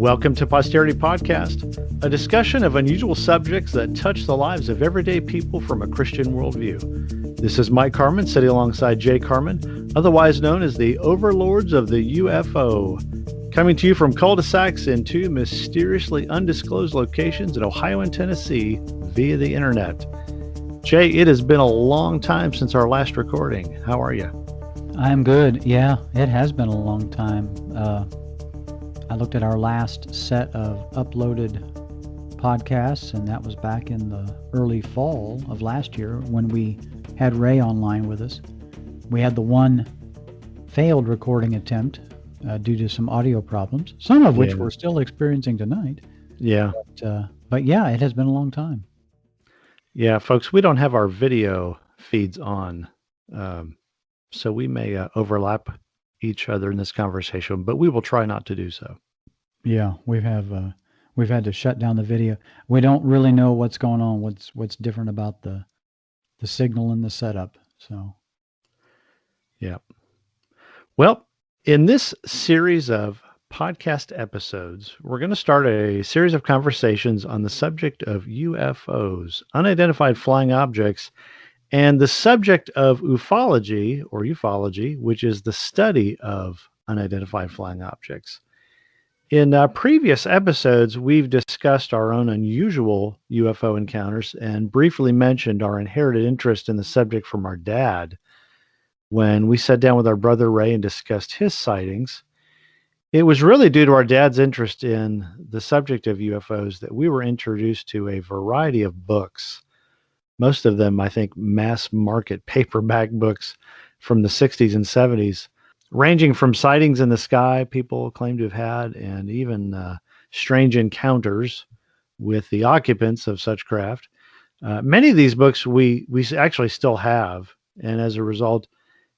Welcome to Posterity Podcast, a discussion of unusual subjects that touch the lives of everyday people from a Christian worldview. This is Mike Carmen, sitting alongside Jay Carmen, otherwise known as the Overlords of the UFO, coming to you from cul-de-sacs in two mysteriously undisclosed locations in Ohio and Tennessee via the internet. Jay, it has been a long time since our last recording. How are you? I'm good. Yeah, it has been a long time. I looked at our last set of uploaded podcasts, and that was back in the early fall of last year when we had Ray online with us. We had the one failed recording attempt due to some audio problems, some of which we're still experiencing tonight. Yeah. But yeah, it has been a long time. Yeah, folks, we don't have our video feeds on, so we may overlap each other in this conversation, but we will try not to do so. Yeah, we've had to shut down the video. We don't really know what's going on, what's different about the signal and the setup. So, yeah. Well, in this series of podcast episodes, we're going to start a series of conversations on the subject of UFOs, unidentified flying objects, and the subject of ufology, which is the study of unidentified flying objects. In previous episodes, we've discussed our own unusual UFO encounters and briefly mentioned our inherited interest in the subject from our dad. When we sat down with our brother Ray and discussed his sightings, it was really due to our dad's interest in the subject of UFOs that we were introduced to a variety of books. Most of them, I think, mass market paperback books from the 60s and 70s, ranging from sightings in the sky people claim to have had, and even strange encounters with the occupants of such craft. Many of these books we actually still have, and as a result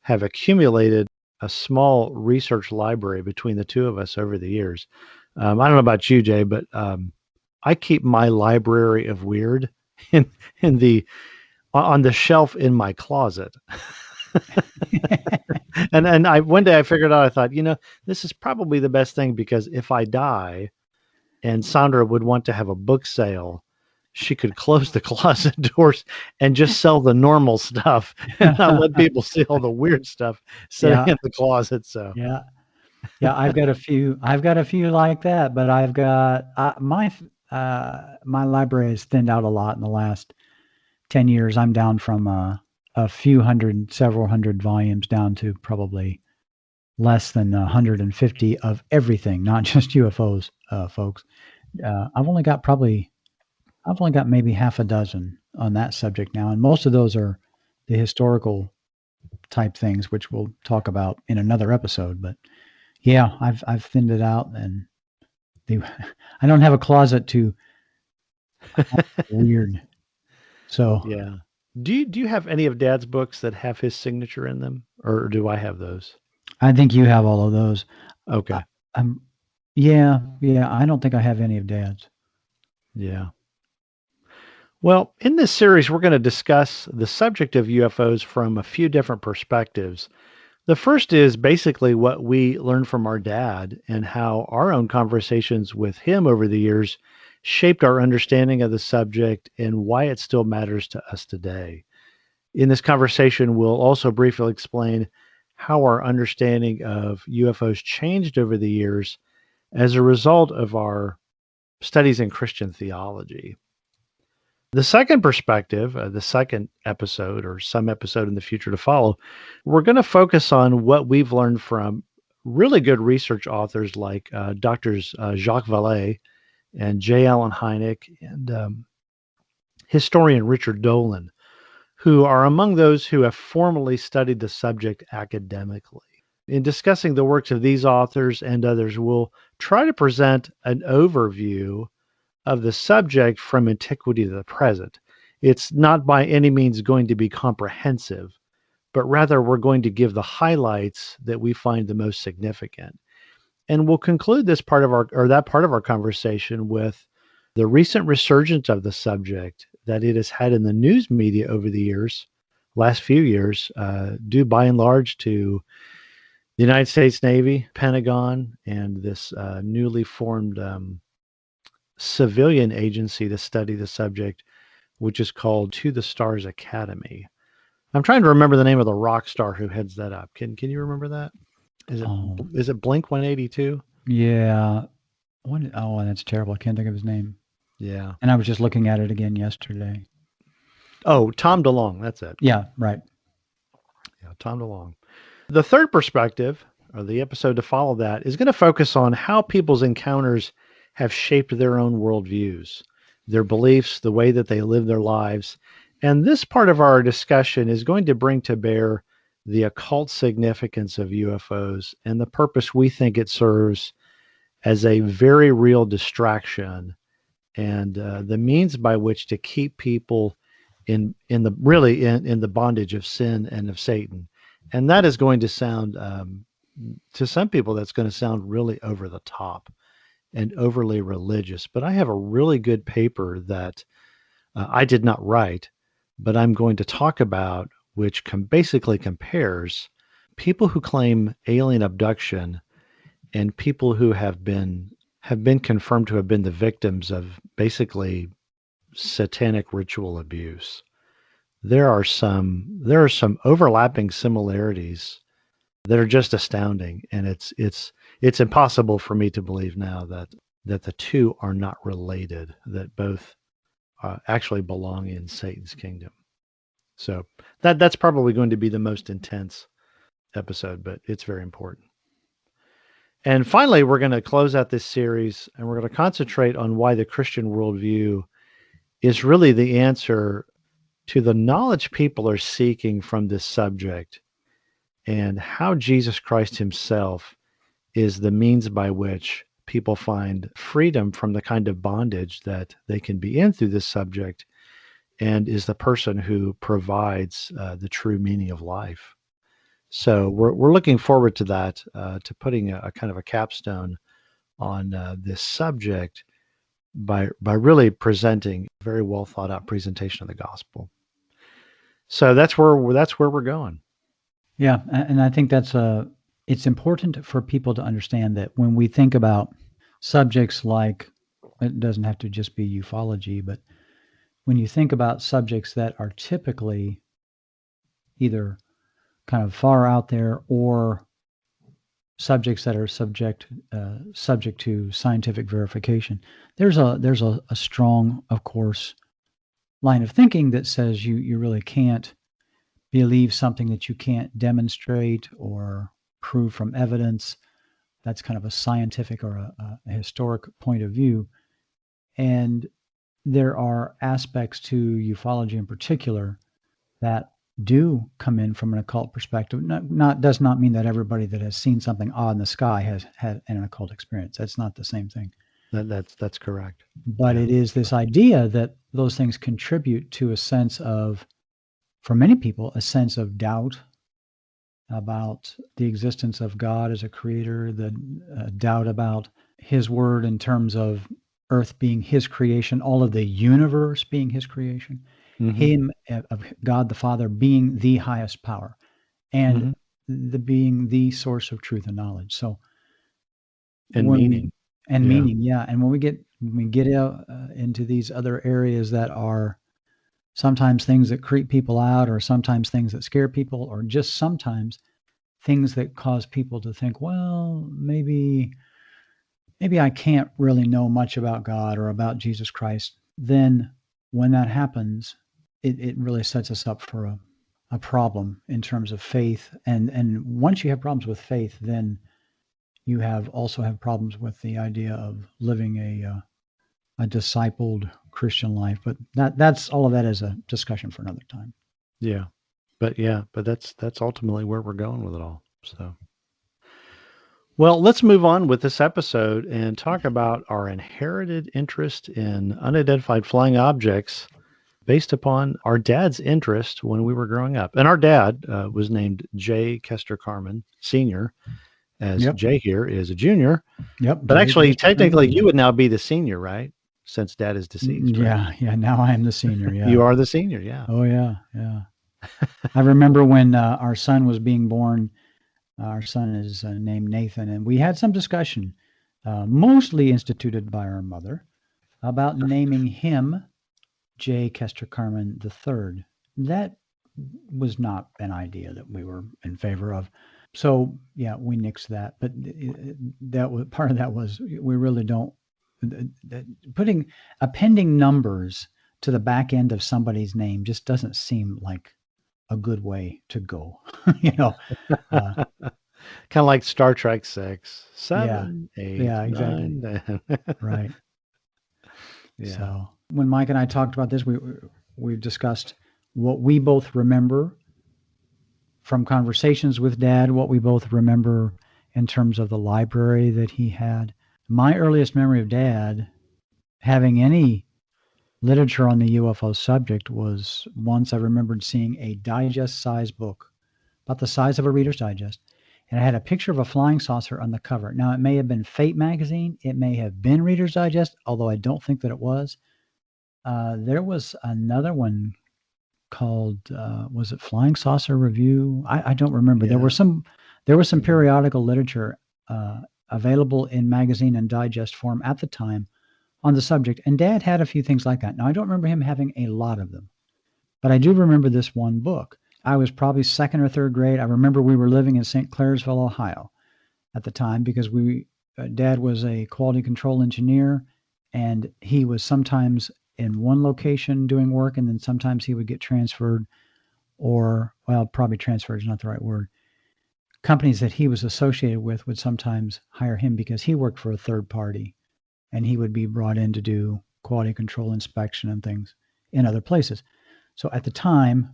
have accumulated a small research library between the two of us over the years. I don't know about you, Jay, but I keep my library of weird on the shelf in my closet. and one day I figured out, I thought, this is probably the best thing, because if I die and Sandra would want to have a book sale, she could close the closet doors and just sell the normal stuff and not let people see all the weird stuff sitting in the closet. So yeah, I've got a few like that, but I've got my library has thinned out a lot in the last 10 years. I'm down from several hundred volumes down to probably less than 150 of everything, not just UFOs, folks. I've only got maybe half a dozen on that subject now, and most of those are the historical type things, which we'll talk about in another episode. But yeah, I've thinned it out, and I don't have a closet to weird. So yeah. Do you have any of Dad's books that have his signature in them, or do I have those? I think you have all of those. Okay. Yeah. I don't think I have any of Dad's. Yeah. Well, in this series, we're going to discuss the subject of UFOs from a few different perspectives. The first is basically what we learned from our dad and how our own conversations with him over the years shaped our understanding of the subject and why it still matters to us today. In this conversation, we'll also briefly explain how our understanding of UFOs changed over the years as a result of our studies in Christian theology. The second perspective, the second episode, or some episode in the future to follow, we're going to focus on what we've learned from really good research authors like Drs. Jacques Vallée and J. Allen Hynek and historian Richard Dolan, who are among those who have formally studied the subject academically. In discussing the works of these authors and others, we'll try to present an overview of the subject from antiquity to the present. It's not by any means going to be comprehensive, but rather we're going to give the highlights that we find the most significant. And we'll conclude that part of our conversation with the recent resurgence of the subject that it has had in the news media over the last few years, due by and large to the United States Navy, Pentagon, and this newly formed civilian agency to study the subject, which is called To the Stars Academy. I'm trying to remember the name of the rock star who heads that up. Can you remember that? Oh, Is it Blink 182? yeah. Oh, that's terrible. I can't think of his name. Yeah. And I was just looking at it again yesterday. Oh, Tom DeLonge. That's it. Yeah, right. Yeah, Tom DeLonge. The third perspective, or the episode to follow that, is going to focus on how people's encounters have shaped their own worldviews, their beliefs, the way that they live their lives. And this part of our discussion is going to bring to bear the occult significance of UFOs and the purpose we think it serves as a very real distraction and the means by which to keep people in the bondage of sin and of Satan. And that is going to sound to some people that's going to sound really over the top and overly religious. But I have a really good paper that I did not write, but I'm going to talk about, which basically compares people who claim alien abduction and people who have been confirmed to have been the victims of basically satanic ritual abuse. There are some overlapping similarities that are just astounding, and it's impossible for me to believe now that the two are not related, that both actually belong in Satan's kingdom. So that's probably going to be the most intense episode, but it's very important. And finally, we're going to close out this series and we're going to concentrate on why the Christian worldview is really the answer to the knowledge people are seeking from this subject and how Jesus Christ himself is the means by which people find freedom from the kind of bondage that they can be in through this subject and is the person who provides the true meaning of life. So we're looking forward to that, to putting a kind of a capstone on this subject by really presenting a very well thought out presentation of the gospel. So that's where we're going. Yeah, and I think it's important for people to understand that when we think about subjects like, it doesn't have to just be ufology, but when you think about subjects that are typically either kind of far out there or subjects that are subject to scientific verification, there's a strong, of course, line of thinking that says you really can't believe something that you can't demonstrate or prove from evidence. That's kind of a scientific or a historic point of view. And there are aspects to ufology in particular that do come in from an occult perspective. Not does not mean that everybody that has seen something odd in the sky has had an occult experience. That's not the same thing. That's correct. But Yeah. it is this idea that those things contribute to a sense of, for many people, a sense of doubt about the existence of God as a creator, the doubt about his word in terms of earth being his creation, all of the universe being his creation, Mm-hmm. him, of God the Father being the highest power, and Mm-hmm. the being the source of truth and knowledge. So And when we meaning. and Yeah. meaning, yeah, and when we get out into these other areas that are sometimes things that creep people out, or sometimes things that scare people, or just sometimes things that cause people to think, well, maybe I can't really know much about God or about Jesus Christ, then when that happens, it really sets us up for a problem in terms of faith. And once you have problems with faith, then you also have problems with the idea of living a discipled Christian life. But that's all of that is a discussion for another time. Yeah. But that's ultimately where we're going with it all. So well, let's move on with this episode and talk about our inherited interest in unidentified flying objects based upon our dad's interest when we were growing up. And our dad was named J. Kester Carmen Sr., as Yep. Jay here is a junior. Yep. But Jay actually, Kester technically, Carmen. you would now be the senior, right? Since dad is deceased, right? Yeah. Yeah. Now I am the senior. You Yeah. are the senior, yeah. Oh, yeah. Yeah. I remember when our son was being born, Our son is named Nathan, and we had some discussion, mostly instituted by our mother, about naming him J. Kester Carmen III. That was not an idea that we were in favor of. So yeah, we nixed that. But that was part of that was we really don't putting appending numbers to the back end of somebody's name just doesn't seem like a good way to go. you know, uh, Kind of like Star Trek 6, yeah, 7, 8, yeah, exactly, 9, 10. right. Yeah. So when Mike and I talked about this, we discussed what we both remember from conversations with Dad, what we both remember in terms of the library that he had. My earliest memory of Dad having any literature on the UFO subject was once I remembered seeing a digest sized book, about the size of a Reader's Digest, and it had a picture of a flying saucer on the cover. Now, it may have been Fate magazine, it may have been Reader's Digest, although I don't think that it was. There was another one called was it Flying Saucer Review? I don't remember. Yeah. There was some Yeah. periodical literature available in magazine and digest form at the time on the subject, and Dad had a few things like that. Now I don't remember him having a lot of them, but I do remember this one book. I was probably second or third grade. I remember we were living in St. Clairsville, Ohio, at the time because Dad was a quality control engineer, and he was sometimes in one location doing work, and then sometimes he would get transferred, or well, probably transferred is not the right word. Companies that he was associated with would sometimes hire him because he worked for a third party, and he would be brought in to do quality control inspection and things in other places. So at the time,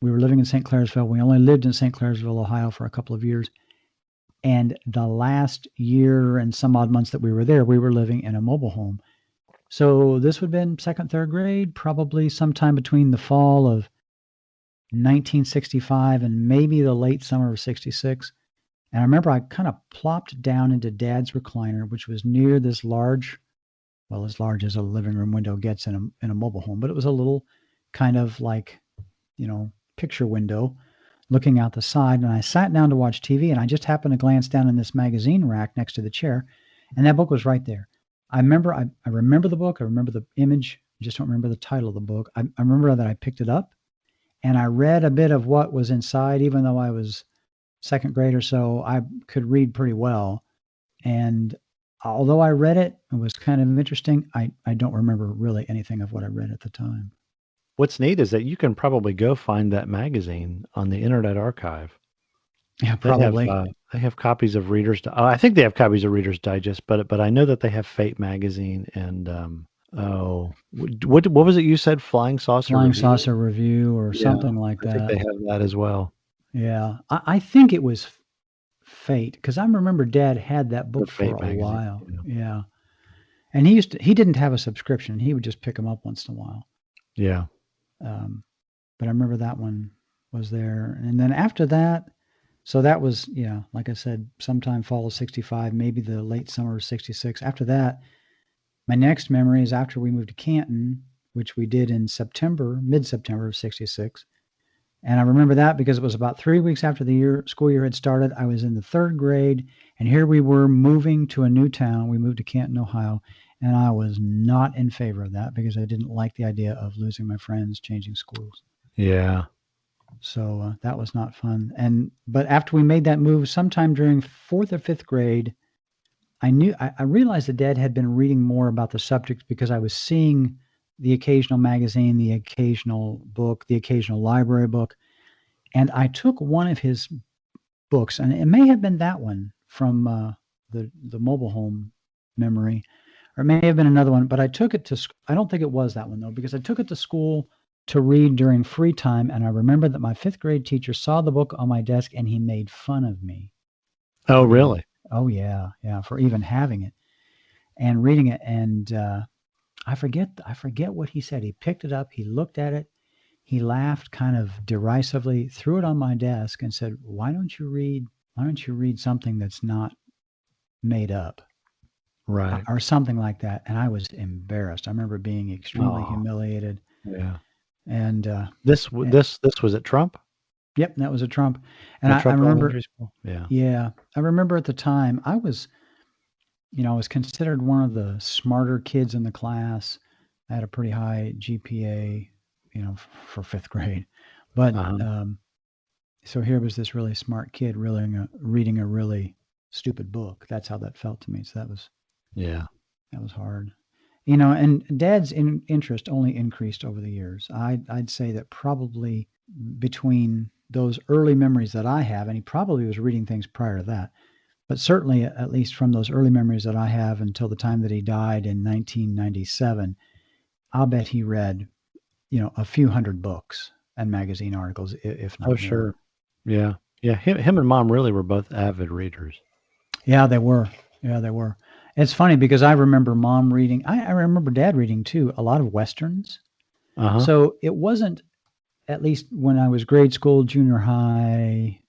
we were living in St. Clairsville. We only lived in St. Clairsville, Ohio for a couple of years. And the last year and some odd months that we were there, we were living in a mobile home. So this would have been second, third grade, probably sometime between the fall of 1965 and maybe the late summer of 66. And I remember I kind of plopped down into Dad's recliner, which was near this large, well, as large as a living room window gets in a mobile home, but it was a little kind of like, picture window looking out the side. And I sat down to watch TV, and I just happened to glance down in this magazine rack next to the chair, and that book was right there. I remember the book. I remember the image. I just don't remember the title of the book. I remember that I picked it up and I read a bit of what was inside, even though I was second grade or so. I could read pretty well. And although I read it, it was kind of interesting. I don't remember really anything of what I read at the time. What's neat is that you can probably go find that magazine on the Internet Archive. Yeah, They have probably. they have copies of I think they have copies of Reader's Digest, but I know that they have Fate magazine and what was it you said? Flying Saucer Flying Review? Saucer Review or Yeah, something like I think that. they have that as well. Yeah. I think it was Fate because I remember Dad had that The book for Fate a magazine. while. Yeah. Yeah. And he didn't have a subscription. He would just pick them up once in a while. Yeah. But I remember that one was there. And then after that, so that was, like I said, sometime fall of 65, maybe the late summer of 66. After that, my next memory is after we moved to Canton, which we did in mid-September of 66. And I remember that because it was about 3 weeks after the school year had started. I was in the third grade, and here we were moving to a new town. We moved to Canton, Ohio, and I was not in favor of that because I didn't like the idea of losing my friends, changing schools. Yeah. So that was not fun. But after we made that move, sometime during fourth or fifth grade, I realized that Dad had been reading more about the subject because I was seeing the occasional magazine, the occasional book, the occasional library book, and I took one of his books, and it may have been that one from the mobile home memory, or it may have been another one. But I took it to. I don't think it was that one though, because I took it to school to read during free time, and I remember that my fifth grade teacher saw the book on my desk, and he made fun of me Oh, for even. really? Oh yeah, for even having it and reading it. And I forget what he said. He picked it up, he looked at it, he laughed kind of derisively, threw it on my desk, and said, "Why don't you read something that's not made up?" Right. Or something like that. And I was embarrassed. I remember being extremely Oh, humiliated. yeah. And This was at Trump? Yep, that was a Trump. And At I Trump remember, Elementary School? Yeah. yeah, I remember at the time I was considered one of the smarter kids in the class. I had a pretty high GPA, for fifth grade. But Uh-huh. so here was this really smart kid reading a really stupid book. That's how that felt to me. So Yeah. that was hard. And Dad's interest only increased over the years. I'd say that probably between those early memories that I have, and he probably was reading things prior to that, but certainly at least from those early memories that I have until the time that he died in 1997, I'll bet he read, a few hundred books and magazine articles, if Oh, not more. sure. Yeah. Yeah. Him and Mom really were both avid readers. Yeah, they were. Yeah, they were. It's funny because I remember Mom reading. I remember Dad reading too. A lot of westerns. Uh-huh. So it wasn't, at least when I was grade school, junior high,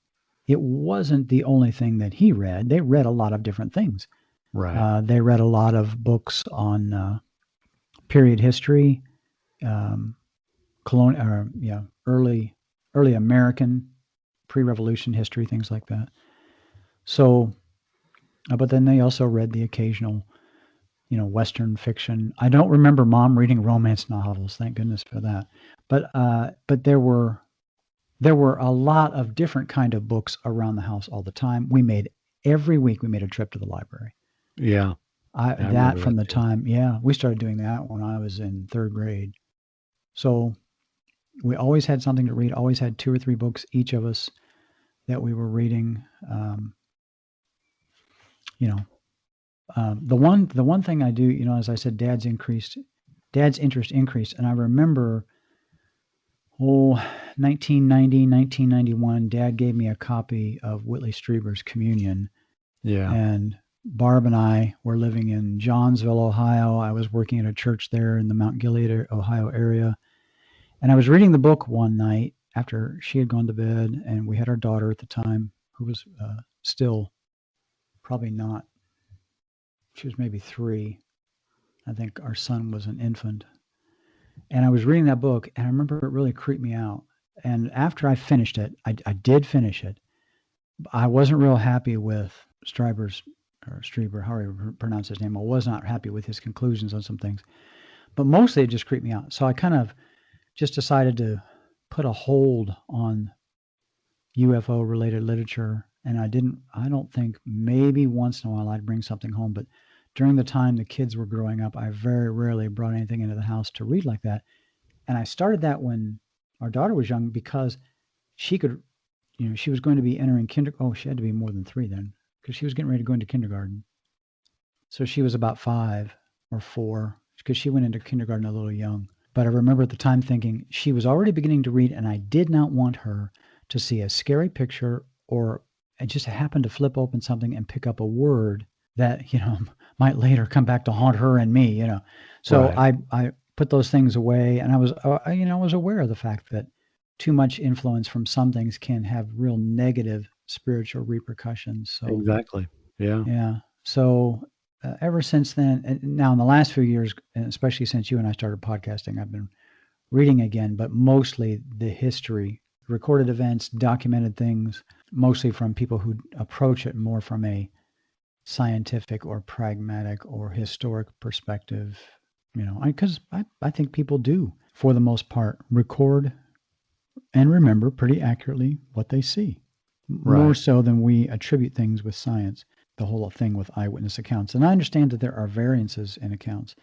it wasn't the only thing that he read. They read a lot of different things. Right. They read a lot of books on period history, um, early American pre-revolution history, things like that. So, but then they also read the occasional, Western fiction. I don't remember Mom reading romance novels. Thank goodness for that. But there were a lot of different kind of books around the house all the time. Every week we made a trip to the library. Yeah. I That remember from that the too. time, yeah, we started doing that when I was in third grade. So we always had something to read. Always had two or three books each of us that we were reading. Um, you know, the one thing I do, as I said, Dad's interest increased, and I remember, 1990, 1991, Dad gave me a copy of Whitley Strieber's Communion, Yeah. and Barb and I were living in Johnsville, Ohio. I was working at a church there in the Mount Gilead, Ohio area. And I was reading the book one night after she had gone to bed, and we had our daughter at the time who was still probably not, she was maybe 3. I think our son was an infant. And I was reading that book, and I remember it really creeped me out. And after I finished it, I did finish it. I wasn't real happy with Strieber, however you pronounce his name. I was not happy with his conclusions on some things, but mostly it just creeped me out. So I kind of just decided to put a hold on UFO related literature. And I don't think, maybe once in a while I'd bring something home, but during the time the kids were growing up, I very rarely brought anything into the house to read like that. And I started that when our daughter was young because she could, she was going to be entering she had to be more than 3 then because she was getting ready to go into kindergarten. So she was about 5 or 4 because she went into kindergarten a little young. But I remember at the time thinking she was already beginning to read, and I did not want her to see a scary picture or I just happened to flip open something and pick up a word that, might later come back to haunt her and me. So Right. I put those things away, and I was aware of the fact that too much influence from some things can have real negative spiritual repercussions. So Exactly. Yeah. yeah. So ever since then, and now in the last few years, and especially since you and I started podcasting, I've been reading again, but mostly the history, recorded events, documented things, mostly from people who approach it more from a scientific or pragmatic or historic perspective. Because I think people do, for the most part, record and remember pretty accurately what they see, more Right. so than we attribute things with science, the whole thing with eyewitness accounts. And I understand that there are variances in accounts,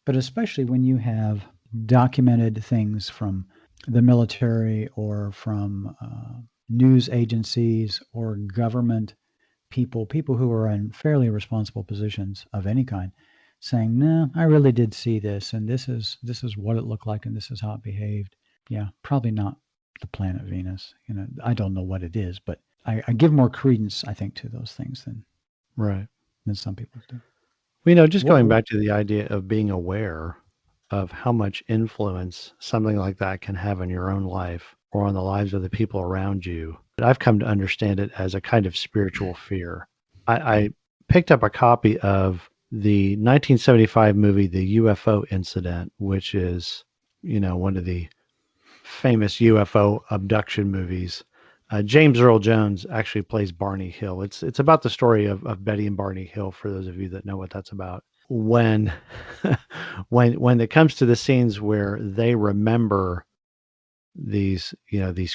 but especially when you have documented things from the military or from news agencies or government people who are in fairly responsible positions of any kind, saying, "No, I really did see this, and this is what it looked like, and this is how it behaved." Yeah, probably not the planet Venus. I don't know what it is, but I give more credence, I think, to those things Right. than some people do. Well, just What, going what back to the idea of being aware of how much influence something like that can have in your own life or on the lives of the people around you, I've come to understand it as a kind of spiritual fear. I picked up a copy of the 1975 movie, The UFO Incident, which is, one of the famous UFO abduction movies. James Earl Jones actually plays Barney Hill. It's about the story of Betty and Barney Hill, for those of you that know what that's about. When when it comes to the scenes where they remember these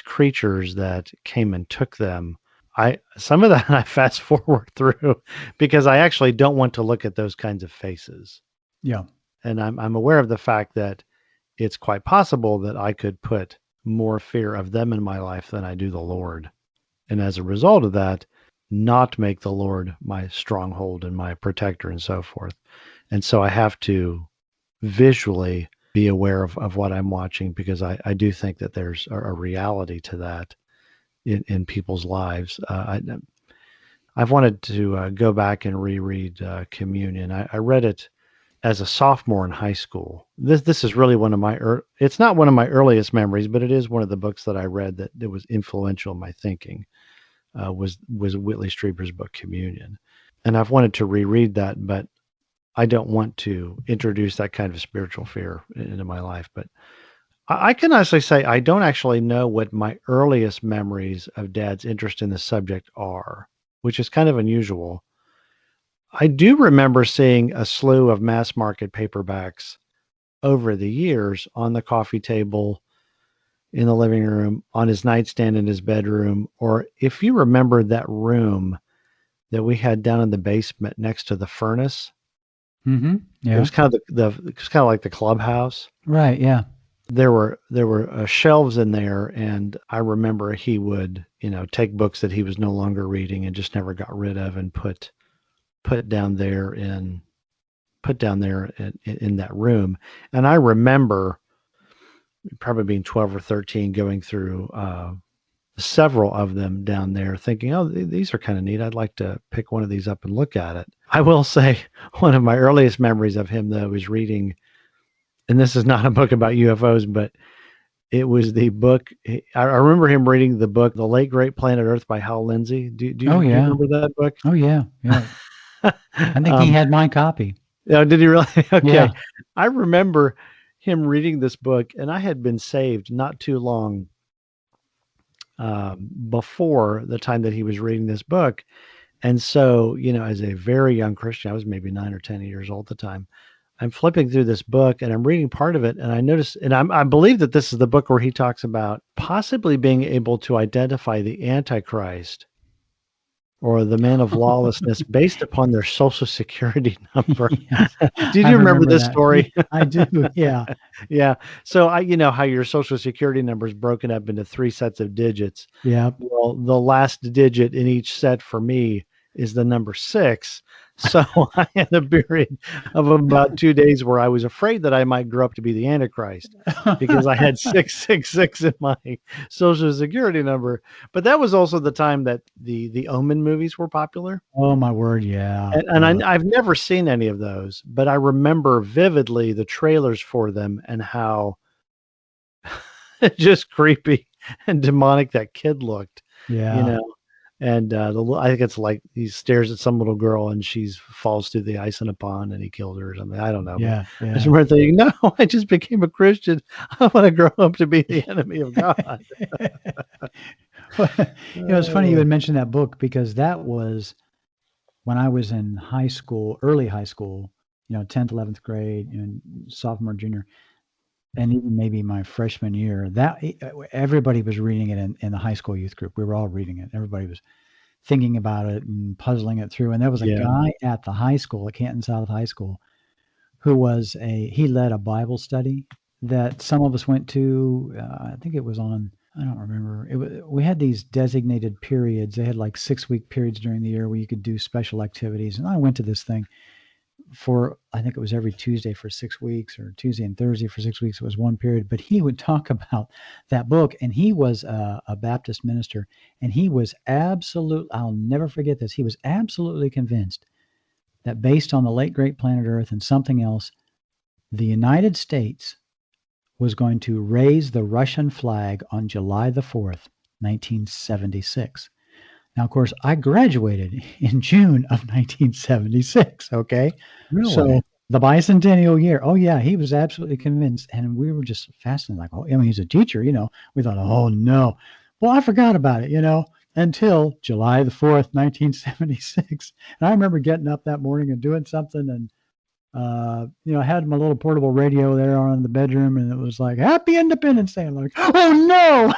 creatures that came and took them, some of that I fast forward through because I actually don't want to look at those kinds of faces. Yeah. And I'm aware of the fact that it's quite possible that I could put more fear of them in my life than I do the Lord. And as a result of that, not make the Lord my stronghold and my protector and so forth. And so I have to visually be aware of what I'm watching, because I do think that there's a reality to that in people's lives. I've wanted to go back and reread Communion. I read it as a sophomore in high school. This is really one of my it's not one of my earliest memories, but it is one of the books that I read that was influential in my thinking. Was Whitley Strieber's book Communion, and I've wanted to reread that, but I don't want to introduce that kind of spiritual fear into my life. But I can honestly say I don't actually know what my earliest memories of Dad's interest in the subject are, which is kind of unusual. I do remember seeing a slew of mass market paperbacks over the years on the coffee table, in the living room, on his nightstand in his bedroom, or if you remember that room that we had down in the basement next to the furnace. Mm-hmm. It Yeah. was kind of it was kind of like the clubhouse. Right. Yeah. There were shelves in there, and I remember he would take books that he was no longer reading and just never got rid of and put down there in that room. And I remember probably being 12 or 13, going through several of them down there, thinking, oh, these are kind of neat. I'd like to pick one of these up and look at it. I will say one of my earliest memories of him, though, is reading, and this is not a book about UFOs, but it was the book. I remember him reading the book, The Late Great Planet Earth by Hal Lindsey. Do Oh you yeah. remember that book? Oh yeah. Yeah. I think he had my copy. Yeah, did he really? Okay. Yeah. I remember him reading this book, and I had been saved not too long before the time that he was reading this book. And so, as a very young Christian, I was maybe 9 or 10 years old at the time. I'm flipping through this book and I'm reading part of it, and I notice, and I believe that this is the book where he talks about possibly being able to identify the Antichrist or the man of lawlessness based upon their social security number. Yes. Did I you remember remember this that. story? I do. Yeah. Yeah. So you know how your social security number is broken up into 3 sets of digits. Yeah. Well, the last digit in each set for me is the number 6. So I had a period of about 2 days where I was afraid that I might grow up to be the Antichrist, because I had 666 in my social security number. But that was also the time that the Omen movies were popular. Oh my word. Yeah. And I've never seen any of those, but I remember vividly the trailers for them and how just creepy and demonic that kid looked, you Yeah. know. And I think it's like he stares at some little girl and she falls through the ice in a pond and he killed her or something. I don't know, but Yeah. I just Yeah. remember thinking, no, I just became a Christian. I want to grow up to be the enemy of God. Well, it's funny you Uh, had mentioned that book, because that was when I was in high school, early high school, 10th, 11th grade, sophomore, junior, and even maybe my freshman year. That everybody was reading it in the high school youth group. We were all reading it. Everybody was thinking about it and puzzling it through. And there was a yeah, guy at the high school, at Canton South High School, who he led a Bible study that some of us went to. I think it was on, I don't remember. We had these designated periods. They had like 6-week periods during the year where you could do special activities. And I went to this thing for, I think it was every Tuesday for 6 weeks, or Tuesday and Thursday for 6 weeks. It was one period, but he would talk about that book. And he was a Baptist minister, and he was I'll never forget this. He was absolutely convinced that based on the late great planet Earth and something else, the United States was going to raise the Russian flag on July the 4th, 1976. Now, of course, I graduated in June of 1976. Okay. really. So The bicentennial year. Oh yeah, he was absolutely convinced, and we were just fascinated. Like, oh, I mean, he's a teacher, We thought, oh no, well, I forgot about it, until July the 4th, 1976. And I remember getting up that morning and doing something, and I had my little portable radio there on in the bedroom, and it was like, Happy Independence Day. I'm like, oh no.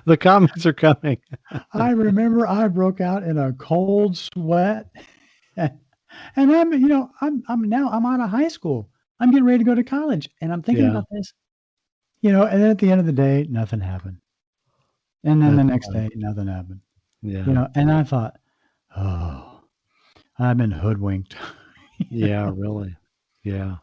The comments are coming. I remember I broke out in a cold sweat. And I'm out of high school. I'm getting ready to go to college, and I'm thinking Yeah. about this, and then at the end of the day, nothing happened. And then the That's next funny. day, nothing happened. Yeah. And I thought, oh, I've been hoodwinked. Yeah, really. Yeah.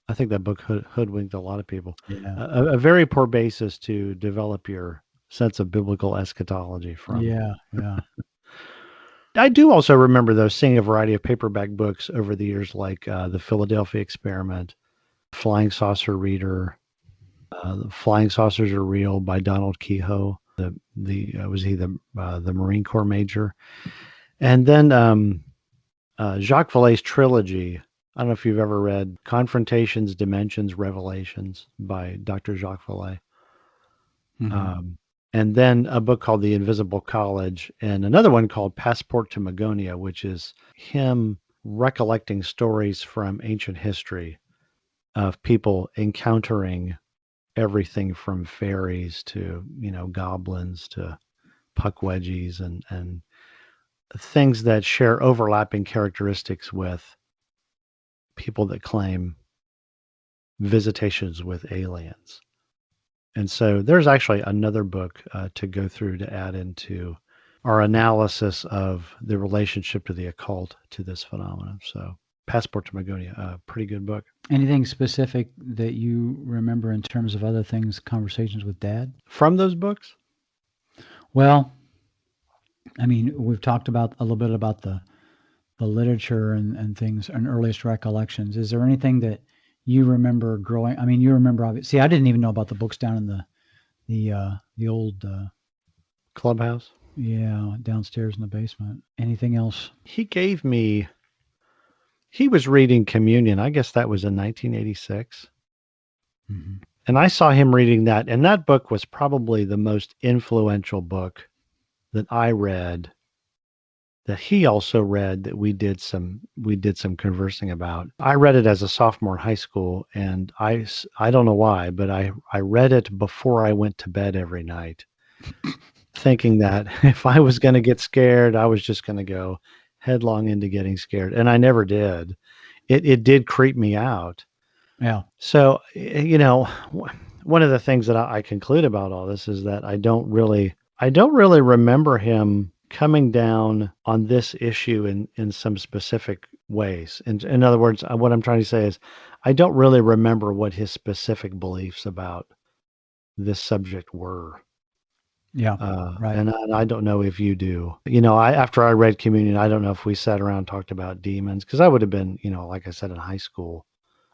I think that book hoodwinked a lot of people. Yeah. A very poor basis to develop your sense of biblical eschatology from. Yeah. Yeah. I do also remember, though, seeing a variety of paperback books over the years, like The Philadelphia Experiment, Flying Saucer Reader, The Flying Saucers Are Real by Donald Kehoe. Was he the Marine Corps major? And then Jacques Vallée's trilogy. I don't know if you've ever read Confrontations, Dimensions, Revelations by Dr. Jacques Vallée. Mm-hmm. And then a book called The Invisible College, and another one called Passport to Magonia, which is him recollecting stories from ancient history of people encountering everything from fairies to, goblins to puckwedgies and things that share overlapping characteristics with people that claim visitations with aliens. And so there's actually another book to go through to add into our analysis of the relationship to the occult to this phenomenon. So Passport to Magonia, a pretty good book. Anything specific that you remember in terms of other things, conversations with Dad? From those books? Well, I mean, we've talked about a little bit about the literature and things and earliest recollections. Is there anything that you remember growing? I mean, you remember, see, I didn't even know about the books down in the old Clubhouse? Yeah, downstairs in the basement. Anything else? He was reading Communion. I guess that was in 1986. Mm-hmm. And I saw him reading that. And that book was probably the most influential book that I read, that he also read, that we did some conversing about. I read it as a sophomore in high school, and I don't know why, but I read it before I went to bed every night, thinking that if I was going to get scared, I was just going to go headlong into getting scared. And I never did. It did creep me out. Yeah. So, one of the things that I conclude about all this is that I don't really remember him coming down on this issue in some specific ways. In other words, what I'm trying to say is I don't really remember what his specific beliefs about this subject were. Yeah. Right. And I don't know if you do. After I read Communion, I don't know if we sat around and talked about demons, because I would have been, like I said, in high school.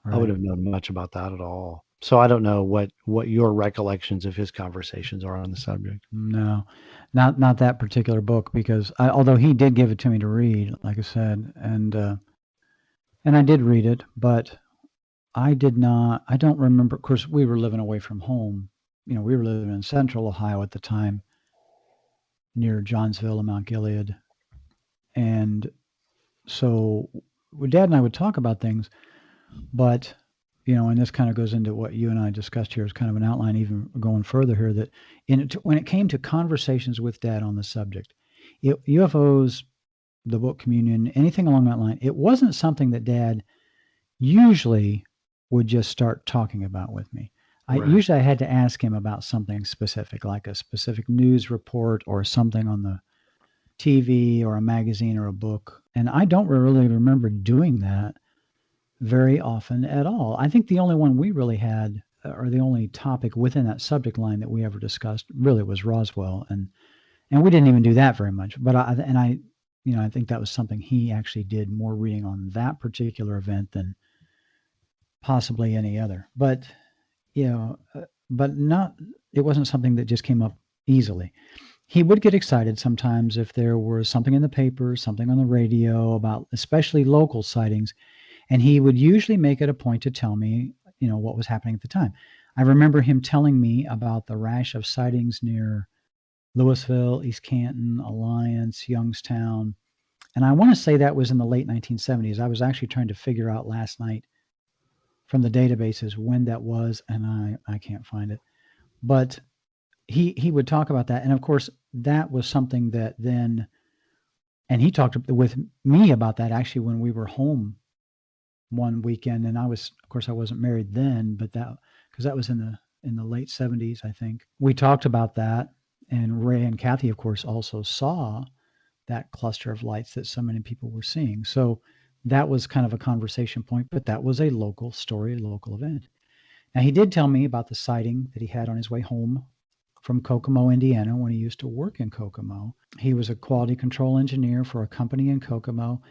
Right. I would have known much about that at all. So I don't know what your recollections of his conversations are on the subject. No, not that particular book, because although he did give it to me to read, like I said, and I did read it, but I don't remember. Of course, we were living away from home. We were living in central Ohio at the time, near Johnsville and Mount Gilead. And so Dad and I would talk about things, but, and this kind of goes into what you and I discussed here as kind of an outline, even going further here, that when it came to conversations with Dad on the subject, UFOs, the book Communion, anything along that line, it wasn't something that Dad usually would just start talking about with me. Right. Usually I had to ask him about something specific, like a specific news report or something on the TV or a magazine or a book. And I don't really remember doing that very often at all. I think the only one we really had, or the only topic within that subject line that we ever discussed, really was Roswell, and we didn't even do that very much. But I think that was something he actually did more reading on that particular event than possibly any other. But but not, it wasn't something that just came up easily. he would get excited sometimes if there was something in the paper, something on the radio about especially local sightings. And he would usually make it a point to tell me, what was happening at the time. I remember him telling me about the rash of sightings near Louisville, East Canton, Alliance, Youngstown. And I want to say that was in the late 1970s. I was actually trying to figure out last night from the databases when that was, and I can't find it. But he would talk about that. And of course, that was something that then, and he talked with me about that actually when we were home one weekend. And I wasn't married then, but because that was in the late 70s, I think. We talked about that. And Ray and Kathy, of course, also saw that cluster of lights that so many people were seeing. So that was kind of a conversation point, but that was a local story, a local event. Now, he did tell me about the sighting that he had on his way home from Kokomo, Indiana, when he used to work in Kokomo. He was a quality control engineer for a company in Kokomo.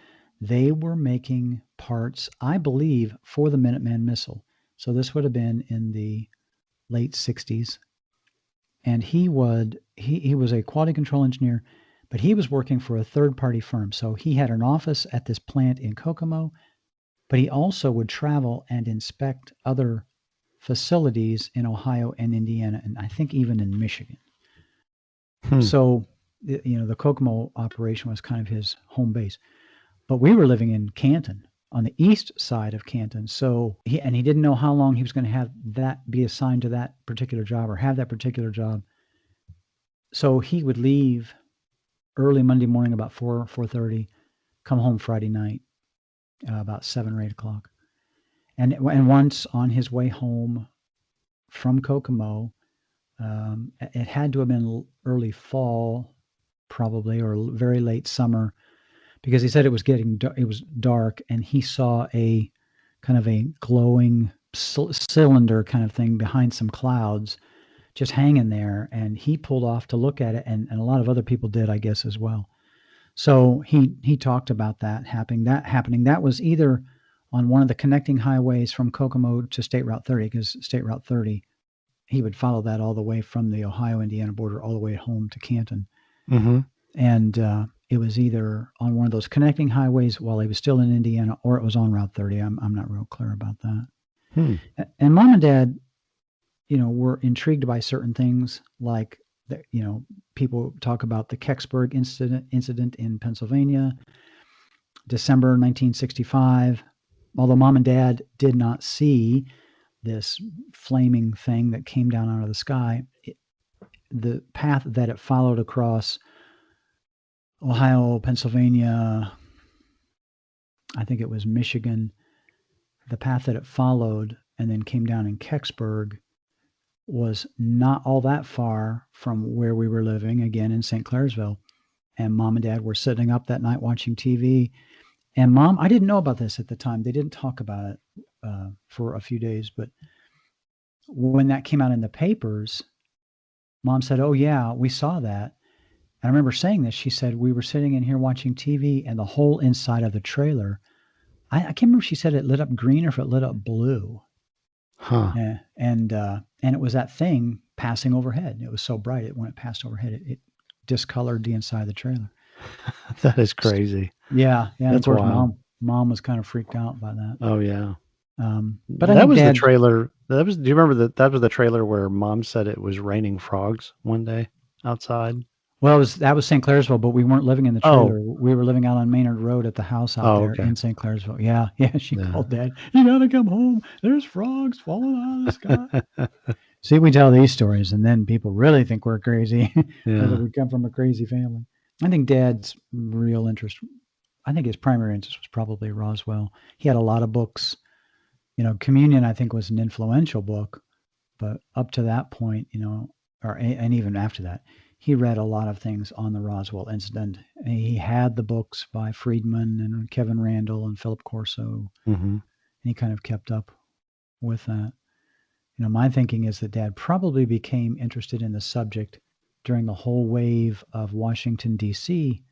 They were making parts, I believe, for the Minuteman missile. So this would have been in the late 60s. And he was a quality control engineer, but he was working for a third-party firm. So he had an office at this plant in Kokomo, but he also would travel and inspect other facilities in Ohio and Indiana, and I think even in Michigan. So, the Kokomo operation was kind of his home base. But we were living in Canton, on the east side of Canton. So he didn't know how long he was going to have that be assigned to that particular job or have that particular job. So he would leave early Monday morning about 4:30, come home Friday night about 7 or 8 o'clock. And once on his way home from Kokomo, it had to have been early fall, probably, or very late summer, because he said it was dark, and he saw a kind of a glowing cylinder kind of thing behind some clouds just hanging there, and he pulled off to look at it, and a lot of other people did, I guess, as well. So he talked about that happening. That was either on one of the connecting highways from Kokomo to State Route 30, because State Route 30, he would follow that all the way from the Ohio-Indiana border all the way home to Canton. Mm-hmm. And it was either on one of those connecting highways while he was still in Indiana, or it was on Route 30. I'm not real clear about that. And Mom and Dad, were intrigued by certain things, like people talk about the Kecksburg incident in Pennsylvania, December 1965. Although Mom and Dad did not see this flaming thing that came down out of the sky, the path that it followed across Ohio, Pennsylvania, I think it was Michigan, the path that it followed and then came down in Kecksburg was not all that far from where we were living, again in St. Clairsville. And Mom and Dad were sitting up that night watching TV. And Mom, I didn't know about this at the time. They didn't talk about it for a few days. But when that came out in the papers, Mom said, "Oh, yeah, we saw that." I remember saying this. She said, "We were sitting in here watching TV, and the whole inside of the trailer," I can't remember if she said it lit up green or if it lit up blue. Huh. And it was that thing passing overhead. It was so bright, when it passed overhead, it discolored the inside of the trailer. That is crazy. Yeah. That's of course, wild. Mom was kind of freaked out by that. Oh, yeah. But that I think was Dad, the trailer. Do you remember that was the trailer where Mom said it was raining frogs one day outside? Well, that was St. Clairsville, but we weren't living in the Oh. trailer. We were living out on Maynard Road at the house out there Okay. in St. Clairsville. Yeah. She called Dad. "You gotta come home. There's frogs falling out of the sky." See, we tell these stories, and then people really think we're crazy, whether we come from a crazy family. I think Dad's real interest, I think his primary interest was probably Roswell. He had a lot of books. Communion, I think, was an influential book, but up to that point, and even after that, he read a lot of things on the Roswell incident. He had the books by Friedman and Kevin Randall and Philip Corso, and he kind of kept up with that. My thinking is that Dad probably became interested in the subject during the whole wave of Washington, D.C.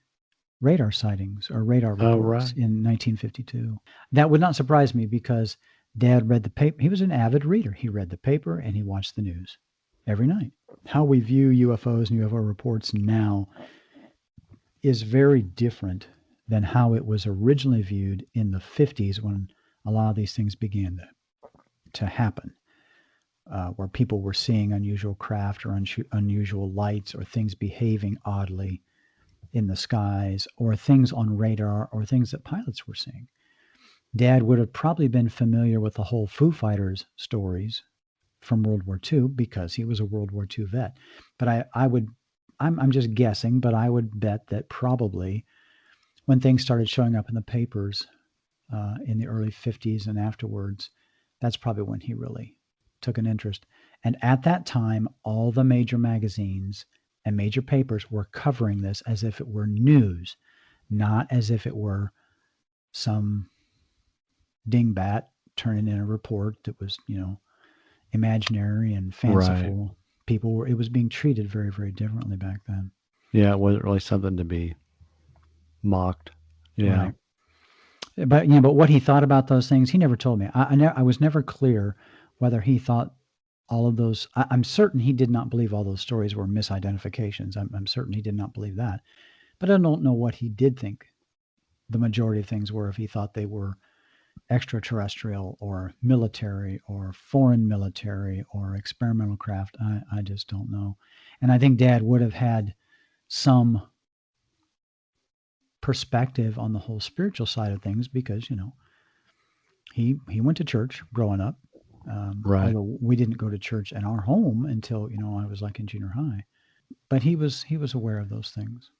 radar sightings or radar reports in 1952. That would not surprise me, because Dad read the paper. He was an avid reader. He read the paper and he watched the news every night. How we view UFOs and UFO reports now is very different than how it was originally viewed in the 50s when a lot of these things began to happen, where people were seeing unusual craft or unusual lights or things behaving oddly in the skies or things on radar or things that pilots were seeing. Dad would have probably been familiar with the whole Foo Fighters stories from World War II because he was a World War II vet. But I'm just guessing, but I would bet that probably when things started showing up in the papers in the early 50s and afterwards, that's probably when he really took an interest. And at that time, all the major magazines and major papers were covering this as if it were news, not as if it were some dingbat turning in a report that was, imaginary and fanciful. Right. It was being treated very, very differently back then. Yeah, it wasn't really something to be mocked. Yeah. Right. But what he thought about those things, he never told me. I was never clear whether he thought all of those. I'm certain he did not believe all those stories were misidentifications. I'm certain he did not believe that. But I don't know what he did think the majority of things were. If he thought they were extraterrestrial or military or foreign military or experimental craft, I just don't know. And I think Dad would have had some perspective on the whole spiritual side of things because he went to church growing up. Right. Although we didn't go to church in our home until I was like in junior high, but he was aware of those things.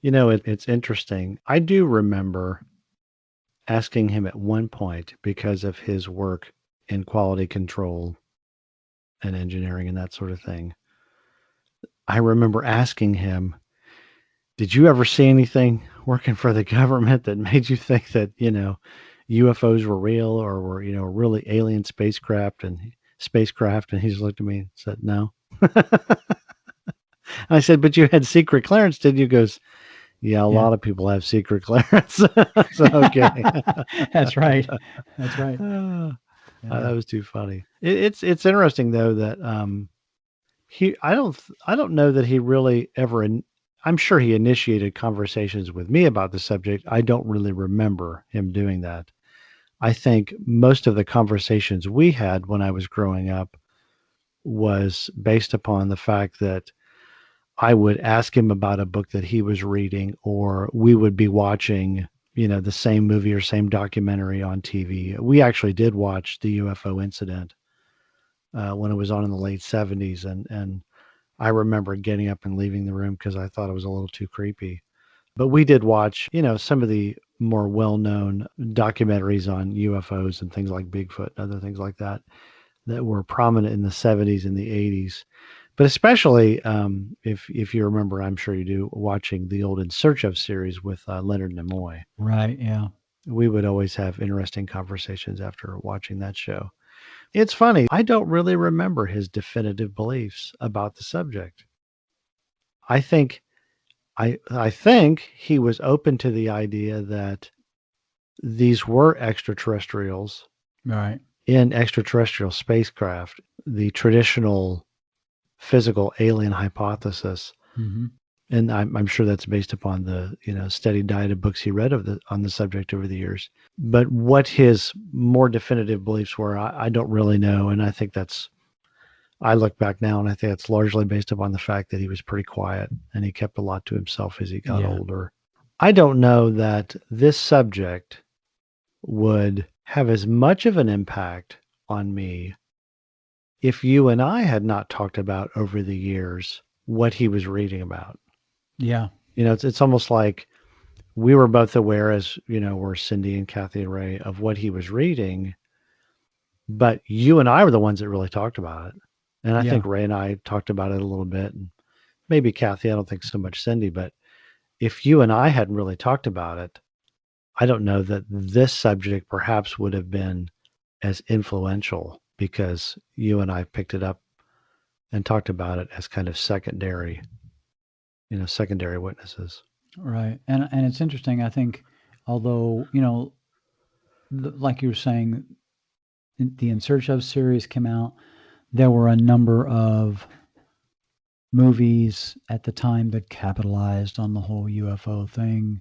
It's interesting. I do remember asking him at one point because of his work in quality control and engineering and that sort of thing. I remember asking him, did you ever see anything working for the government that made you think that, UFOs were real or were, really alien spacecraft? And he just looked at me and said, no. I said, but you had secret clearance, did you? He goes, yeah, a lot of people have secret clearance. So, okay. That's right. That's right. That was too funny. It's interesting though that I don't know that he really ever. I'm sure he initiated conversations with me about the subject. I don't really remember him doing that. I think most of the conversations we had when I was growing up was based upon the fact that I would ask him about a book that he was reading, or we would be watching, the same movie or same documentary on TV. We actually did watch the UFO Incident when it was on in the late 70s. And I remember getting up and leaving the room because I thought it was a little too creepy. But we did watch, some of the more well-known documentaries on UFOs and things like Bigfoot and other things like that were prominent in the 70s and the 80s. But especially if you remember, I'm sure you do, watching the old In Search Of series with Leonard Nimoy. Right, yeah. We would always have interesting conversations after watching that show. It's funny, I don't really remember his definitive beliefs about the subject. I think he was open to the idea that these were extraterrestrials Right. in extraterrestrial spacecraft, the traditional physical alien hypothesis. Mm-hmm. And I'm sure that's based upon the steady diet of books he read on the subject over the years. But what his more definitive beliefs were, I don't really know. And I think I look back now and I think it's largely based upon the fact that he was pretty quiet and he kept a lot to himself as he got older. I don't know that this subject would have as much of an impact on me if you and I had not talked about over the years what he was reading about. Yeah. It's almost like we were both aware, as were Cindy and Kathy and Ray, of what he was reading, but you and I were the ones that really talked about it. And I think Ray and I talked about it a little bit, and maybe Kathy, I don't think so much Cindy, but if you and I hadn't really talked about it, I don't know that this subject perhaps would have been as influential because you and I picked it up and talked about it as kind of secondary witnesses. Right. And it's interesting. I think, although, like you were saying, the In Search Of series came out, there were a number of movies at the time that capitalized on the whole UFO thing.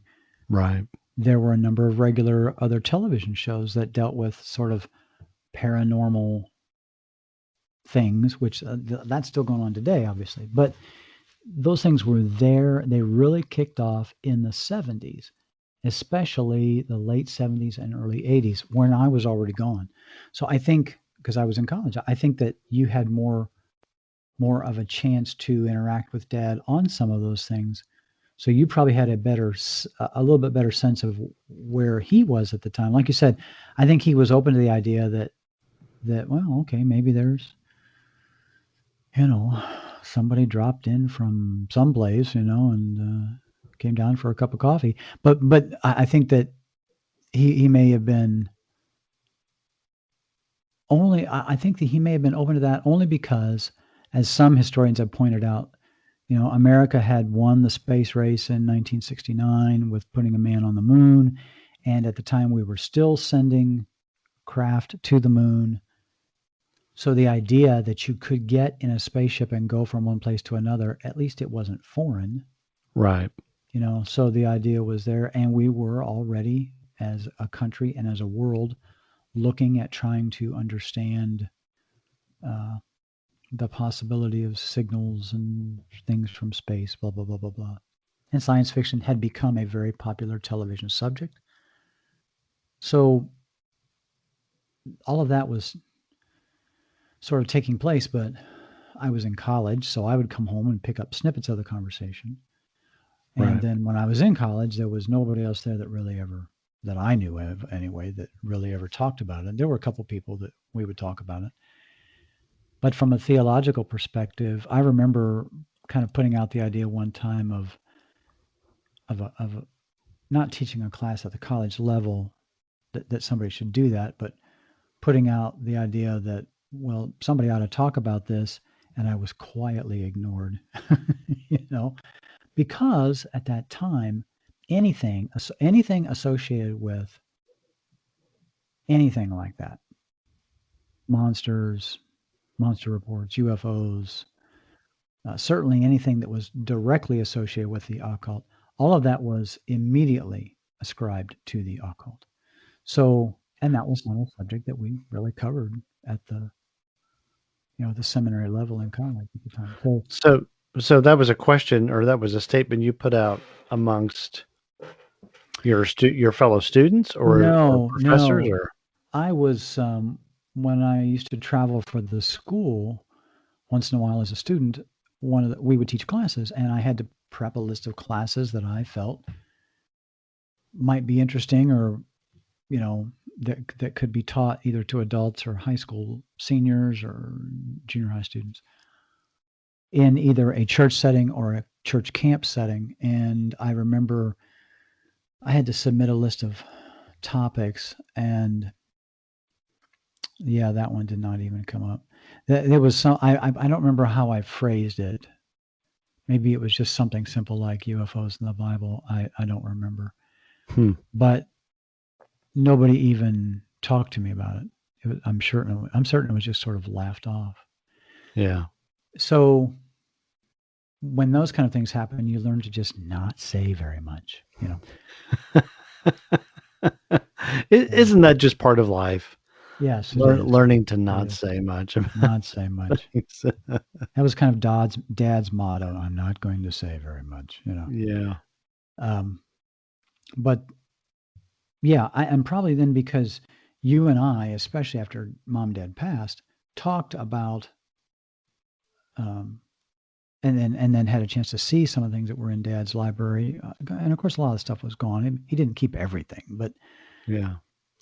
Right. There were a number of regular other television shows that dealt with sort of paranormal things, which that's still going on today, obviously. But those things were there. They really kicked off in the 70s, especially the late 70s and early 80s when I was already gone. So I think, because I was in college, I think that you had more of a chance to interact with Dad on some of those things. So you probably had a little bit better sense of where he was at the time. Like you said, I think he was open to the idea that well, okay, maybe there's, somebody dropped in from someplace, and came down for a cup of coffee. But I think that he may have been only. I think that he may have been open to that only because, as some historians have pointed out, America had won the space race in 1969 with putting a man on the moon, and at the time we were still sending craft to the moon. So the idea that you could get in a spaceship and go from one place to another, at least it wasn't foreign. Right. So the idea was there, and we were already, as a country and as a world, looking at trying to understand the possibility of signals and things from space, blah, blah, blah, blah, blah. And science fiction had become a very popular television subject. So all of that was sort of taking place, but I was in college, so I would come home and pick up snippets of the conversation. And Right. then when I was in college, there was nobody else there that I knew of anyway, that really ever talked about it. There were a couple people that we would talk about it. But from a theological perspective, I remember kind of putting out the idea one time of not teaching a class at the college level that somebody should do that, but putting out the idea that, well, somebody ought to talk about this, and I was quietly ignored, because at that time, anything associated with anything like that, monsters, monster reports, UFOs, certainly anything that was directly associated with the occult, all of that was immediately ascribed to the occult. So, and that was not a subject that we really covered at the seminary level in college at the time. So that was a question, or that was a statement you put out amongst your fellow students or No, professors, no. or I was, when I used to travel for the school once in a while as a student, we would teach classes, and I had to prep a list of classes that I felt might be interesting, or that could be taught either to adults or high school seniors or junior high students in either a church setting or a church camp setting. And I remember I had to submit a list of topics, and yeah, that one did not even come up. There was some, I don't remember how I phrased it. Maybe it was just something simple like UFOs in the Bible. I don't remember. But nobody even talked to me about it. I'm certain it was just sort of laughed off. Yeah. So when those kind of things happen, you learn to just not say very much, Isn't that just part of life? Yes, it is. Learning to It not is. say much. Not say much. That was kind of Dad's motto. I'm not going to say very much, Yeah. But yeah, and probably then because you and I, especially after Mom and Dad passed, talked about, and then had a chance to see some of the things that were in Dad's library, and of course a lot of stuff was gone. He didn't keep everything, but Yeah.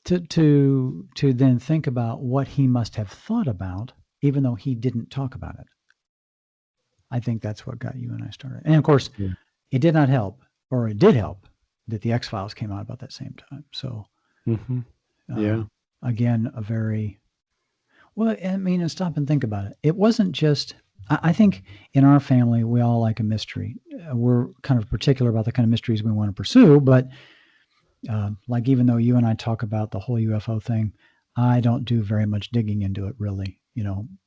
to then think about what he must have thought about, even though he didn't talk about it. I think that's what got you and I started. And of course, Yeah. it did not help, or it did help, that the X-Files came out about that same time. So, Yeah. again, and stop and think about it. It wasn't just, I think in our family, we all like a mystery. We're kind of particular about the kind of mysteries we want to pursue, but like even though you and I talk about the whole UFO thing, I don't do very much digging into it really.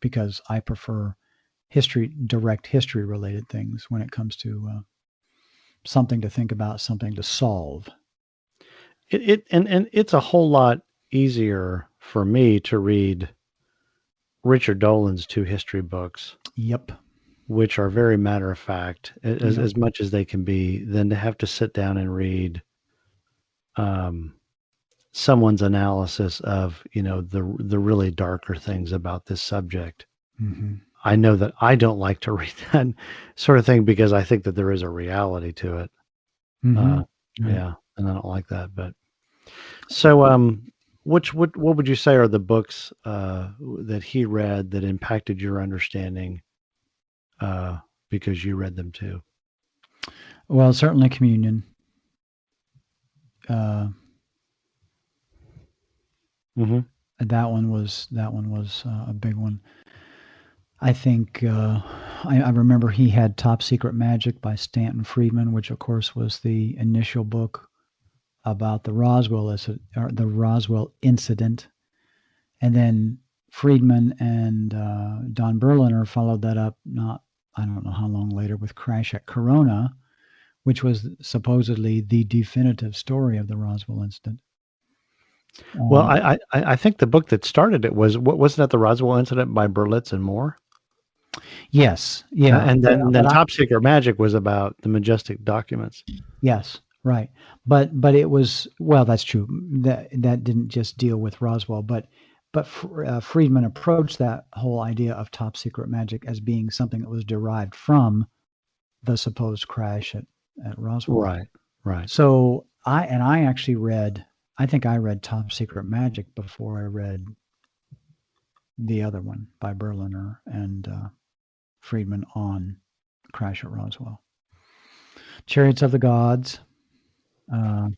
because I prefer direct history related things when it comes to something to think about, something to solve. And it's a whole lot easier for me to read Richard Dolan's two history books, Yep. which are very matter of fact, Yep. as much as they can be, than to have to sit down and read um, someone's analysis of the really darker things about this subject. Mm-hmm. I know that I don't like to read that sort of thing because I think that there is a reality to it. Mm-hmm. Uh, Right. yeah, and I don't like that. But so, what would you say are the books that he read that impacted your understanding because you read them too? Well, certainly Communion. Uh, Mm-hmm. that one was a big one. I think I remember he had Top Secret Magic by Stanton Friedman, which of course was the initial book about the Roswell incident, and then Friedman and Don Berliner followed that up. Not I don't know how long later with Crash at Corona, which was supposedly the definitive story of the Roswell incident. Well, Um, I think the book that started it wasn't that the Roswell Incident by Berlitz and Moore, yes, yeah, and but then Top Secret Magic was about the majestic documents. yes, right. But it was well, that's true. That didn't just deal with Roswell, but Friedman approached that whole idea of top secret magic as being something that was derived from the supposed crash at Roswell. Right, right. So I actually read. I think I read Top Secret Magic before I read the other one by Berliner and Friedman on Crash at Roswell. Chariots of the Gods uh,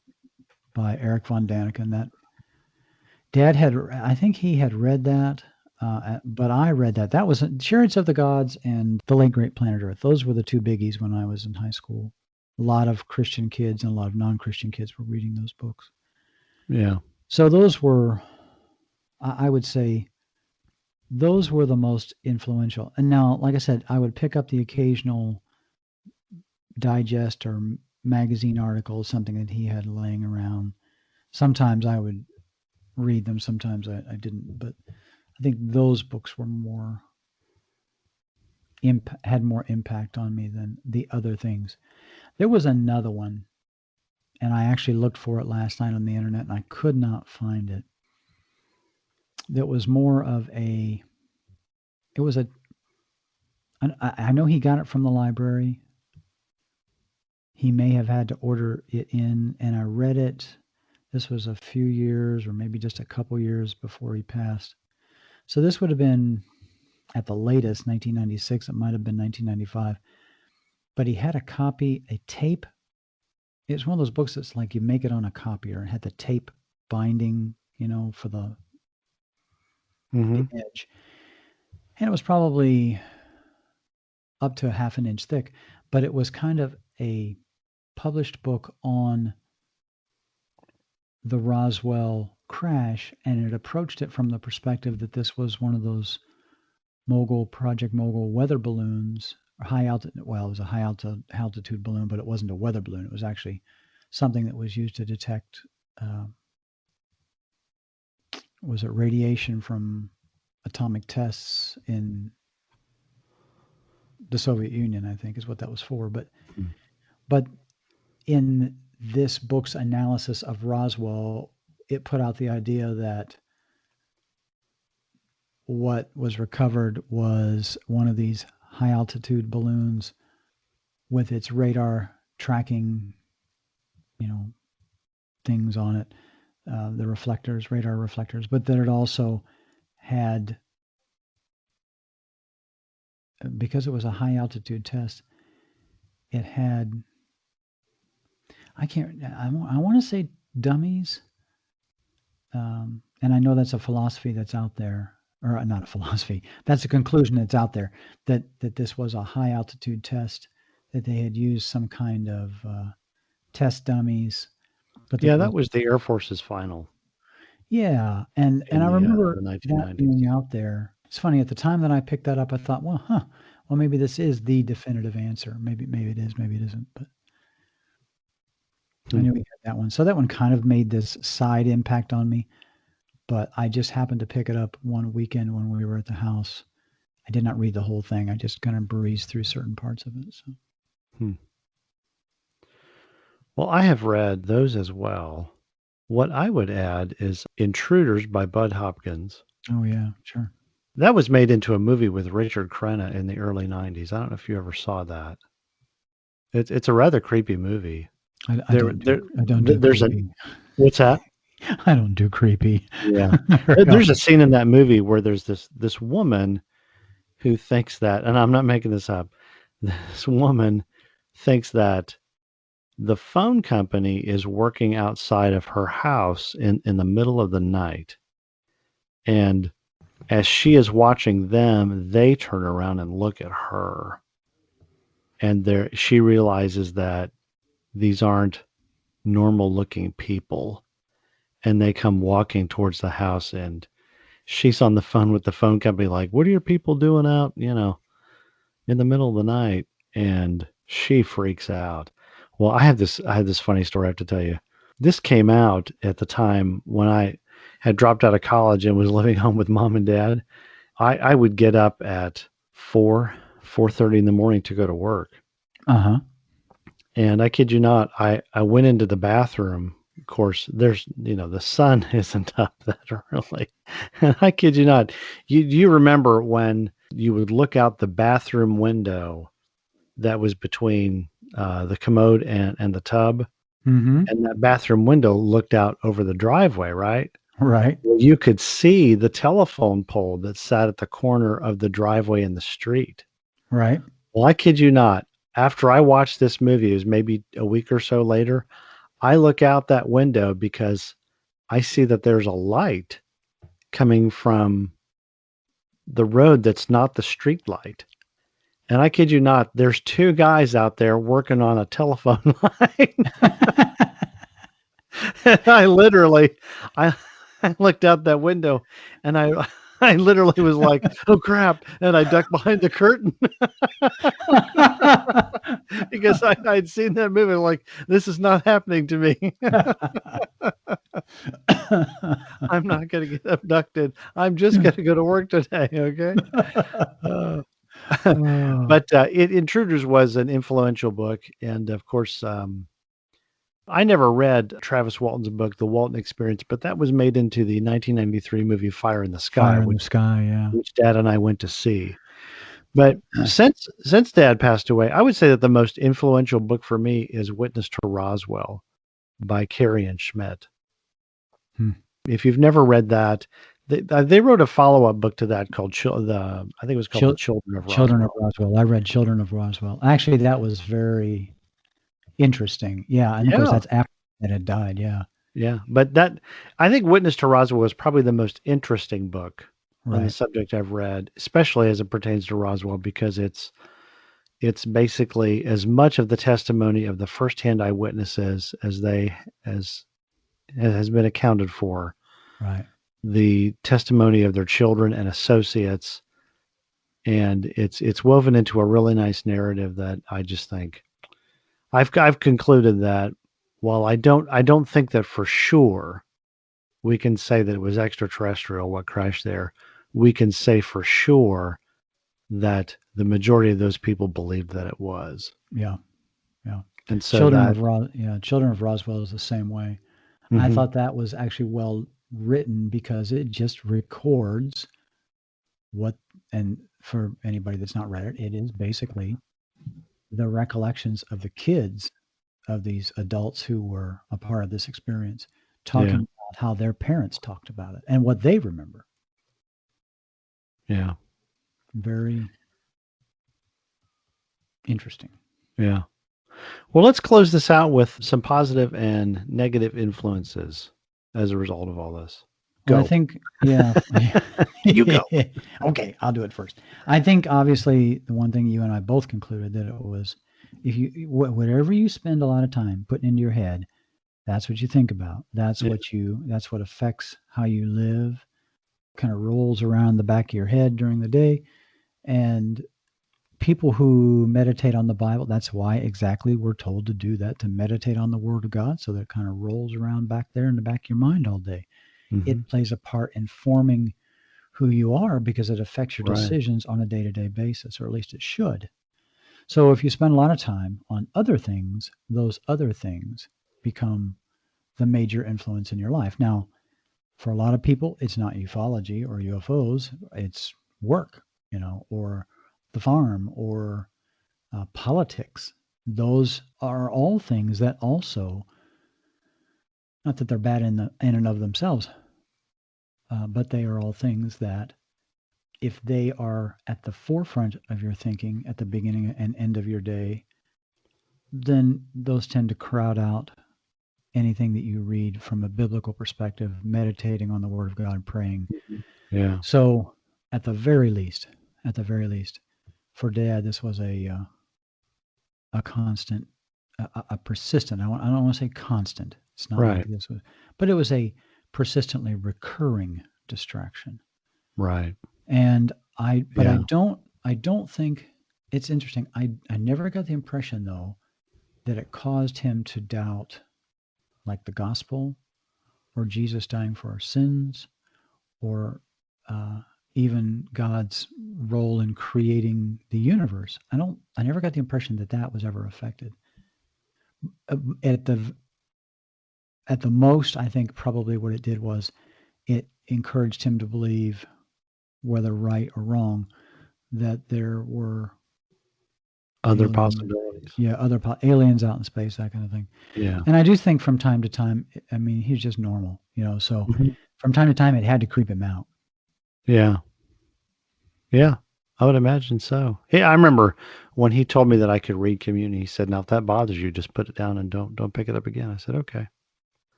by Eric von Daniken. That Dad I think he had read that, but I read that. That was Chariots of the Gods and The Late Great Planet Earth. Those were the two biggies when I was in high school. A lot of Christian kids and a lot of non-Christian kids were reading those books. Yeah. So those were, I would say, those were the most influential. And now, like I said, I would pick up the occasional digest or magazine article, something that he had laying around. Sometimes I would read them, sometimes I didn't. But I think those books were had more impact on me than the other things. There was another one, and I actually looked for it last night on the internet, and I could not find it. That was more of a. It was a. I know he got it from the library. He may have had to order it in, and I read it. This was a few years, or maybe just a couple years before he passed. So this would have been at the latest 1996. It might have been 1995. But he had a tape. It's one of those books that's like you make it on a copier. It had the tape binding, for the Mm-hmm. edge. And it was probably up to a half an inch thick, but it was kind of a published book on the Roswell crash, and it approached it from the perspective that this was one of those Project Mogul weather balloons, or high altitude. Well, it was a high altitude balloon, but it wasn't a weather balloon. It was actually something that was used to detect. Was it radiation from atomic tests in the Soviet Union? I think is what that was for. But in this book's analysis of Roswell, it put out the idea that what was recovered was one of these high altitude balloons with its radar tracking, things on it, the radar reflectors, but that it also had, because it was a high altitude test, it had, I want to say dummies. And I know that's a philosophy that's out there, or not a philosophy. That's a conclusion that's out there that this was a high altitude test, that they had used some kind of test dummies, but that Yeah, it that was, was the Air Force's final yeah. And in I the remember that 1990s. being out there. It's funny, at the time that I picked that up, I thought, well, maybe this is the definitive answer. Maybe it is, maybe it isn't. But I knew we had that one. So that one kind of made this side impact on me. But I just happened to pick it up one weekend when we were at the house. I did not read the whole thing. I just kind of breezed through certain parts of it. So. Well, I have read those as well. What I would add is Intruders by Bud Hopkins. Oh, yeah, sure. That was made into a movie with Richard Crenna in the early 90s. I don't know if you ever saw that. It's a rather creepy movie. I don't do There's creepy. What's that? I don't do creepy. Yeah. There's a scene in that movie where there's this woman who thinks that, and I'm not making this up, this woman thinks that the phone company is working outside of her house in the middle of the night. And as she is watching them, they turn around and look at her. And she realizes that these aren't normal looking people. And they come walking towards the house, and she's on the phone with the phone company like, what are your people doing out, in the middle of the night? And she freaks out. Well, I had this funny story I have to tell you. This came out at the time when I had dropped out of college and was living home with mom and dad. I would get up at 4:30 in the morning to go to work. Uh-huh. And I kid you not, I went into the bathroom. Of course, there's, the sun isn't up that early. And I kid you not, you remember when you would look out the bathroom window that was between the commode and the tub, Mm-hmm. and that bathroom window looked out over the driveway, right? Right. Well, you could see the telephone pole that sat at the corner of the driveway in the street. Right. Well, I kid you not, after I watched this movie, it was maybe a week or so later, I look out that window because I see that there's a light coming from the road that's not the street light. And I kid you not, there's two guys out there working on a telephone line. And I looked out that window, and I literally was like, oh crap. And I ducked behind the curtain because I'd seen that movie. Like, this is not happening to me. I'm not going to get abducted. I'm just going to go to work today. Okay. But Intruders was an influential book. And of course, I never read Travis Walton's book, The Walton Experience, but that was made into the 1993 movie Fire in the Sky, Fire in the Sky, yeah. which Dad and I went to see. But since Dad passed away, I would say that the most influential book for me is Witness to Roswell by Carrie and Schmidt. If you've never read that, they wrote a follow-up book to that called I think it was called The Children of Roswell. Children of Roswell. I read Children of Roswell. Actually, that was very interesting. Yeah, and of course that's after it had died. Yeah. Yeah, but I think Witness to Roswell was probably the most interesting book on the subject I've read, especially as it pertains to Roswell, because it's basically as much of the testimony of the firsthand eyewitnesses as has been accounted for. Right. The testimony of their children and associates, and it's woven into a really nice narrative that I just think I've concluded that while I don't think that for sure we can say that it was extraterrestrial what crashed there, we can say for sure that the majority of those people believed that it was. Yeah. Yeah. And so Children of Roswell is the same way. Mm-hmm. I thought that was actually well written because it just records and for anybody that's not read it, it is basically the recollections of the kids of these adults who were a part of this experience, talking about how their parents talked about it and what they remember. Yeah. Very interesting. Yeah. Well, let's close this out with some positive and negative influences as a result of all this. Go. Well, I think, You go. Okay, I'll do it first. I think obviously the one thing you and I both concluded that it was, whatever you spend a lot of time putting into your head, that's what you think about. That's what affects how you live, kind of rolls around the back of your head during the day. And people who meditate on the Bible, that's why exactly we're told to do that, to meditate on the Word of God, so that it kind of rolls around back there in the back of your mind all day. Mm-hmm. It plays a part in forming who you are because it affects your Right. decisions on a day-to-day basis, or at least it should. So if you spend a lot of time on other things, those other things become the major influence in your life. Now, for a lot of people, it's not ufology or UFOs, it's work, or the farm, or politics. Those are all things that also, not that they're bad in and of themselves, but they are all things that, if they are at the forefront of your thinking at the beginning and end of your day, then those tend to crowd out anything that you read from a biblical perspective, meditating on the Word of God, praying. Yeah. So at the very least, for Dad, this was a constant, a persistent. I don't want to say constant. It's not Right. like this was, but it was a persistently recurring distraction. Right. And I Yeah. don't think it's interesting. I never got the impression, though, that it caused him to doubt, like, the gospel, or Jesus dying for our sins, or even God's role in creating the universe. I never got the impression that that was ever affected. At the most, I think probably what it did was it encouraged him to believe, whether right or wrong, that there were Other alien, possibilities. aliens out in space, that kind of thing. Yeah. And I do think from time to time, I mean, he's just normal, so Mhm. from time to time it had to creep him out. Yeah. Yeah. I would imagine so. Yeah, I remember when he told me that I could read communion, he said, "Now, if that bothers you, just put it down and don't pick it up again." I said, "Okay."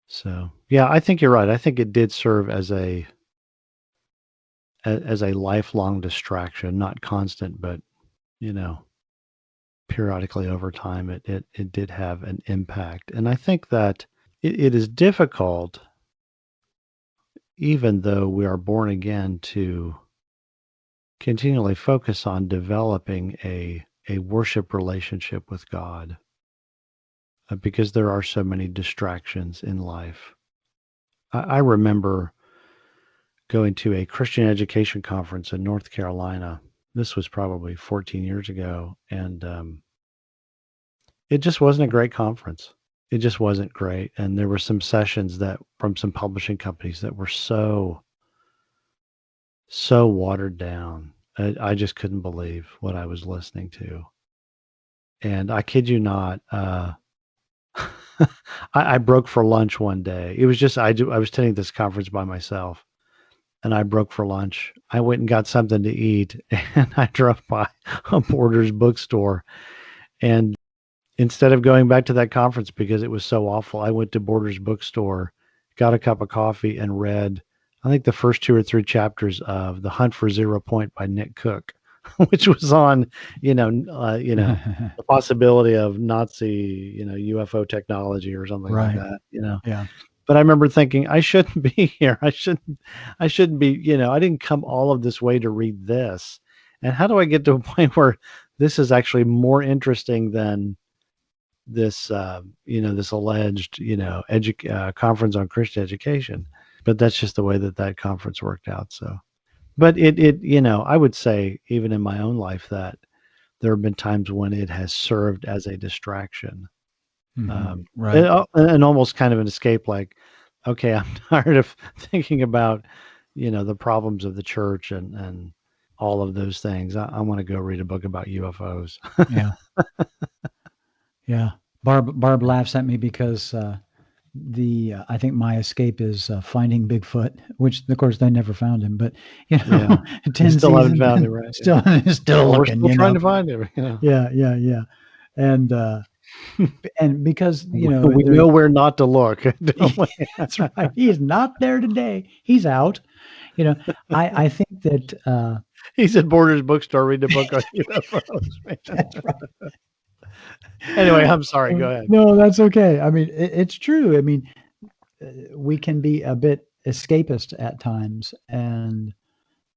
So, yeah, I think you're right. I think it did serve as a lifelong distraction, not constant, but, periodically over time, it did have an impact. And I think that it is difficult, even though we are born again, to continually focus on developing a worship relationship with God, because there are so many distractions in life. I remember going to a Christian education conference in North Carolina. This was probably 14 years ago, and it just wasn't a great conference. It just wasn't great, and there were some sessions that from some publishing companies that were so watered down. I just couldn't believe what I was listening to. And I kid you not, I broke for lunch one day. It was just I was attending this conference by myself, and I broke for lunch. I went and got something to eat, and I drove by a Borders bookstore. And instead of going back to that conference because it was so awful, I went to Borders bookstore, got a cup of coffee, and read, I think, the first 2 or 3 chapters of The Hunt for Zero Point by Nick Cook, which was on, the possibility of Nazi, UFO technology or something like Right. that. Yeah. But I remember thinking, I shouldn't be here. I shouldn't be, I didn't come all of this way to read this. And how do I get to a point where this is actually more interesting than this, this alleged, conference on Christian education? But that's just the way that conference worked out. So, but I would say even in my own life that there have been times when it has served as a distraction, Right. and almost kind of an escape. Like, okay, I'm tired of thinking about, the problems of the church and all of those things. I want to go read a book about UFOs. Yeah. Yeah. Barb laughs at me because I think my escape is Finding Bigfoot, which of course they never found him, but Yeah, you 10 still haven't seasons, found it, right? Yeah. still Well, we're looking, still trying to find it. Yeah. And because We there, know where not to look. Don't we? that's right. He's not there today. He's out. I think that He's at Borders bookstore reading a book on UFOs. Man. that's right. Anyway, I'm sorry. Go ahead. No, that's okay. I mean, it's true. I mean, we can be a bit escapist at times, and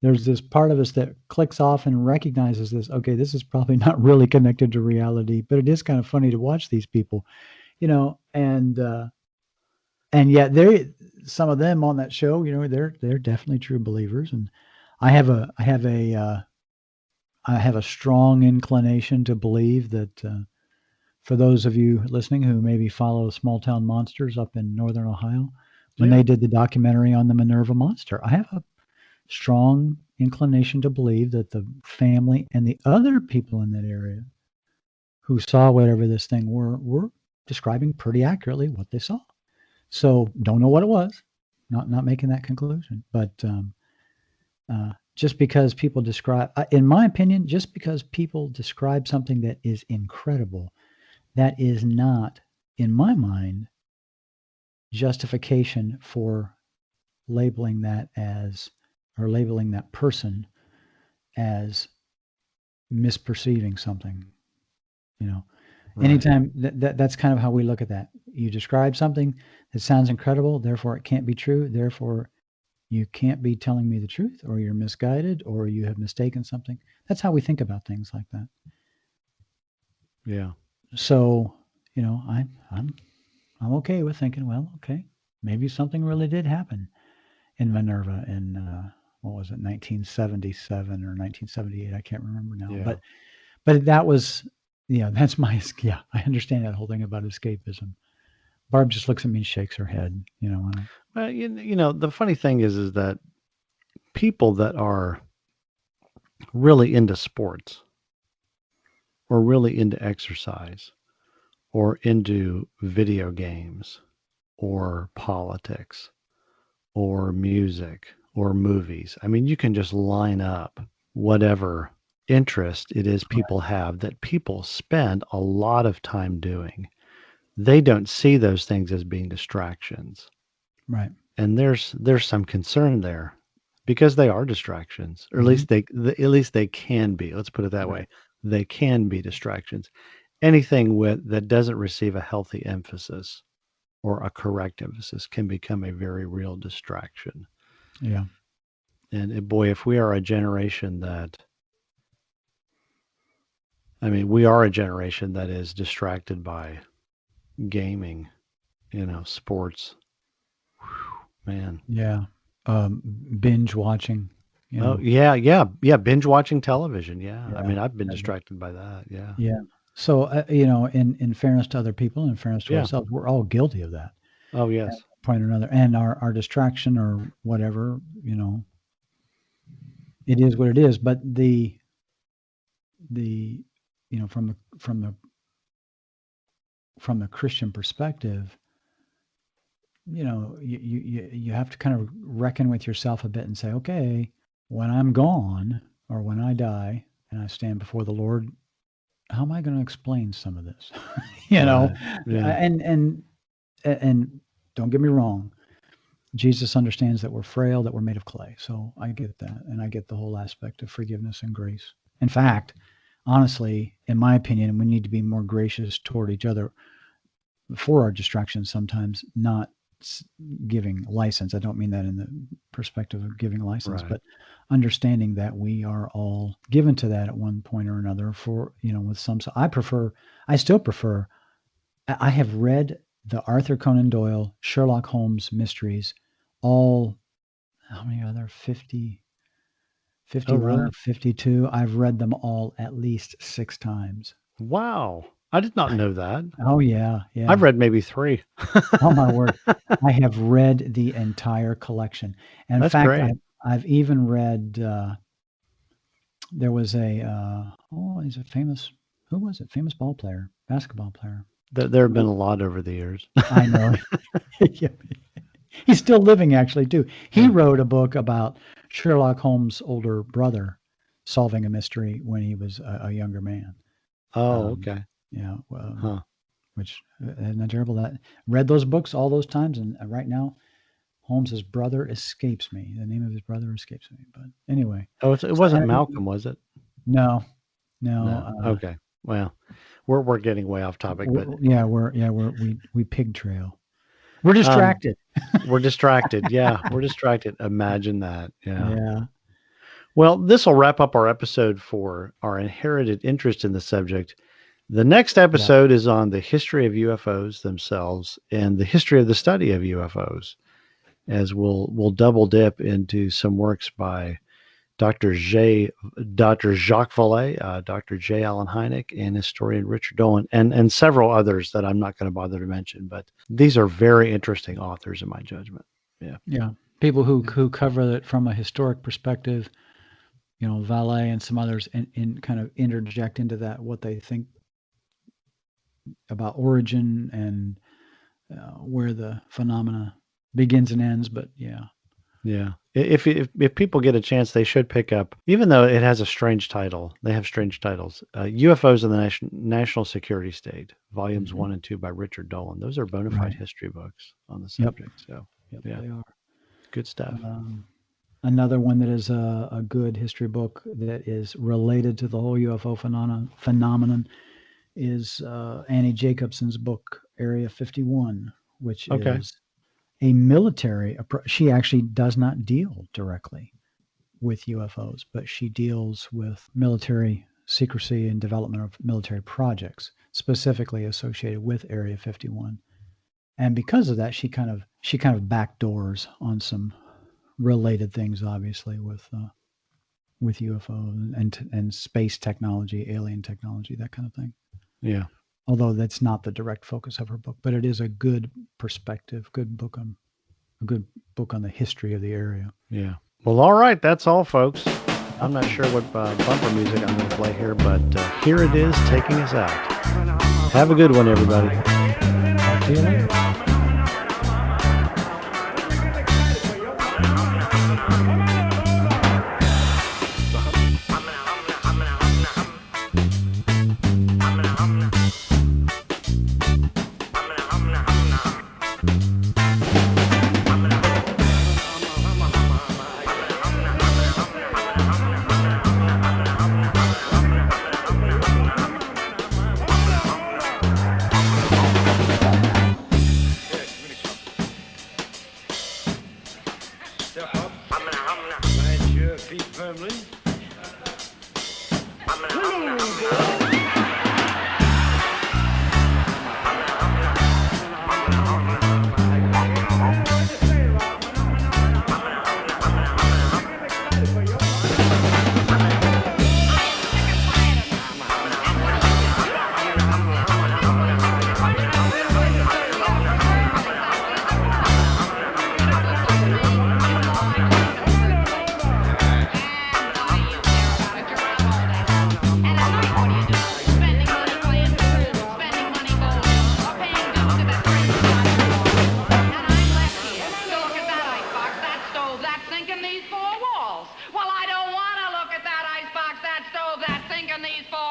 there's this part of us that clicks off and recognizes this. Okay, this is probably not really connected to reality, but it is kind of funny to watch these people, and yet some of them on that show, they're definitely true believers, and I have a strong inclination to believe that for those of you listening who maybe follow Small Town Monsters up in northern Ohio, when they did the documentary on the Minerva monster, I have a strong inclination to believe that the family and the other people in that area who saw whatever this thing were describing pretty accurately what they saw. So don't know what it was, not making that conclusion, but just because people describe, in my opinion, just because people describe something that is incredible, that is not, in my mind, justification for labeling that person as misperceiving something. Right. Anytime that's kind of how we look at that. You describe something that sounds incredible, therefore it can't be true, therefore you can't be telling me the truth, or you're misguided, or you have mistaken something. That's how we think about things like that. Yeah. So, I'm okay with thinking, well, okay, maybe something really did happen in Minerva in what was it, 1977 or 1978? I can't remember now. Yeah. But that was, that's my, I understand that whole thing about escapism. Barb just looks at me and shakes her head, Well, the funny thing is that people that are really into sports or really into exercise or into video games or politics or music or movies. I mean, you can just line up whatever interest it is people have that people spend a lot of time doing. They don't see those things as being distractions. Right. And there's some concern there because they are distractions, or at least they can be. Let's put it that way. They can be distractions. Anything that doesn't receive a healthy emphasis or a correct emphasis can become a very real distraction. Yeah. And boy, if we are a generation we are a generation that is distracted by gaming, sports. Whew, man. Yeah. Binge watching. Oh, yeah. Binge watching television. Yeah. I mean, I've been distracted by that. Yeah. Yeah. So, in fairness to other people, and in fairness to ourselves, we're all guilty of that. Oh, yes. At one point or another. And our distraction or whatever, it is what it is. But from the Christian perspective, you have to kind of reckon with yourself a bit and say, okay, when I'm gone or when I die and I stand before the Lord, how am I going to explain some of this? Yeah. And don't get me wrong, Jesus understands that we're frail, that we're made of clay. So I get that, and I get the whole aspect of forgiveness and grace. In fact, honestly, in my opinion, we need to be more gracious toward each other for our distractions sometimes, not giving license. I don't mean that in the perspective of giving license, but understanding that we are all given to that at one point or another for, with some. So I still prefer, I have read the Arthur Conan Doyle, Sherlock Holmes mysteries, all, how many are there? 50, 51 really? or 52. I've read them all at least 6 times. Wow. I did not know that. Oh, yeah. I've read maybe 3. Oh, my word. I have read the entire collection. And in That's fact, great. I've even read, there was he's a famous, who was it? Famous basketball player. There have been a lot over the years. I know. He's still living, actually, too. He wrote a book about Sherlock Holmes' older brother solving a mystery when he was a younger man. Oh, okay. Yeah. Which isn't that terrible? That read those books all those times, and right now, Holmes's brother escapes me. The name of his brother escapes me. But anyway. Oh, it wasn't Malcolm, was it? No. Okay. Well, we're getting way off topic, but we pig trail. We're distracted. We're distracted. Yeah, we're distracted. Imagine that. Yeah. Yeah. Well, this will wrap up our episode for our inherited interest in the subject. The next episode is on the history of UFOs themselves and the history of the study of UFOs, as we'll double dip into some works by Dr. Jacques Vallée, Dr. J. Allen Hynek, and historian Richard Dolan, and several others that I'm not going to bother to mention. But these are very interesting authors, in my judgment. Yeah. Yeah. People who cover it from a historic perspective, Vallée and some others, and kind of interject into that what they think about origin and where the phenomena begins and ends. But yeah. Yeah. If people get a chance, they should pick up, even though it has a strange title. They have strange titles. UFOs in the National Security State, volumes 1 and 2 by Richard Dolan. Those are bona fide history books on the subject. So, they are good stuff. Another one that is a good history book that is related to the whole UFO phenomenon is Annie Jacobson's book, Area 51, which is a military approach. She actually does not deal directly with UFOs, but she deals with military secrecy and development of military projects specifically associated with Area 51. And because of that, she kind of backdoors on some related things, obviously, with UFO and space technology, alien technology, that kind of thing. Yeah. Although that's not the direct focus of her book, but it is a good perspective, a good book on the history of the area. Yeah. Well, all right. That's all, folks. I'm not sure what bumper music I'm going to play here, but here it is taking us out. Have a good one, everybody. Talk to you later. These four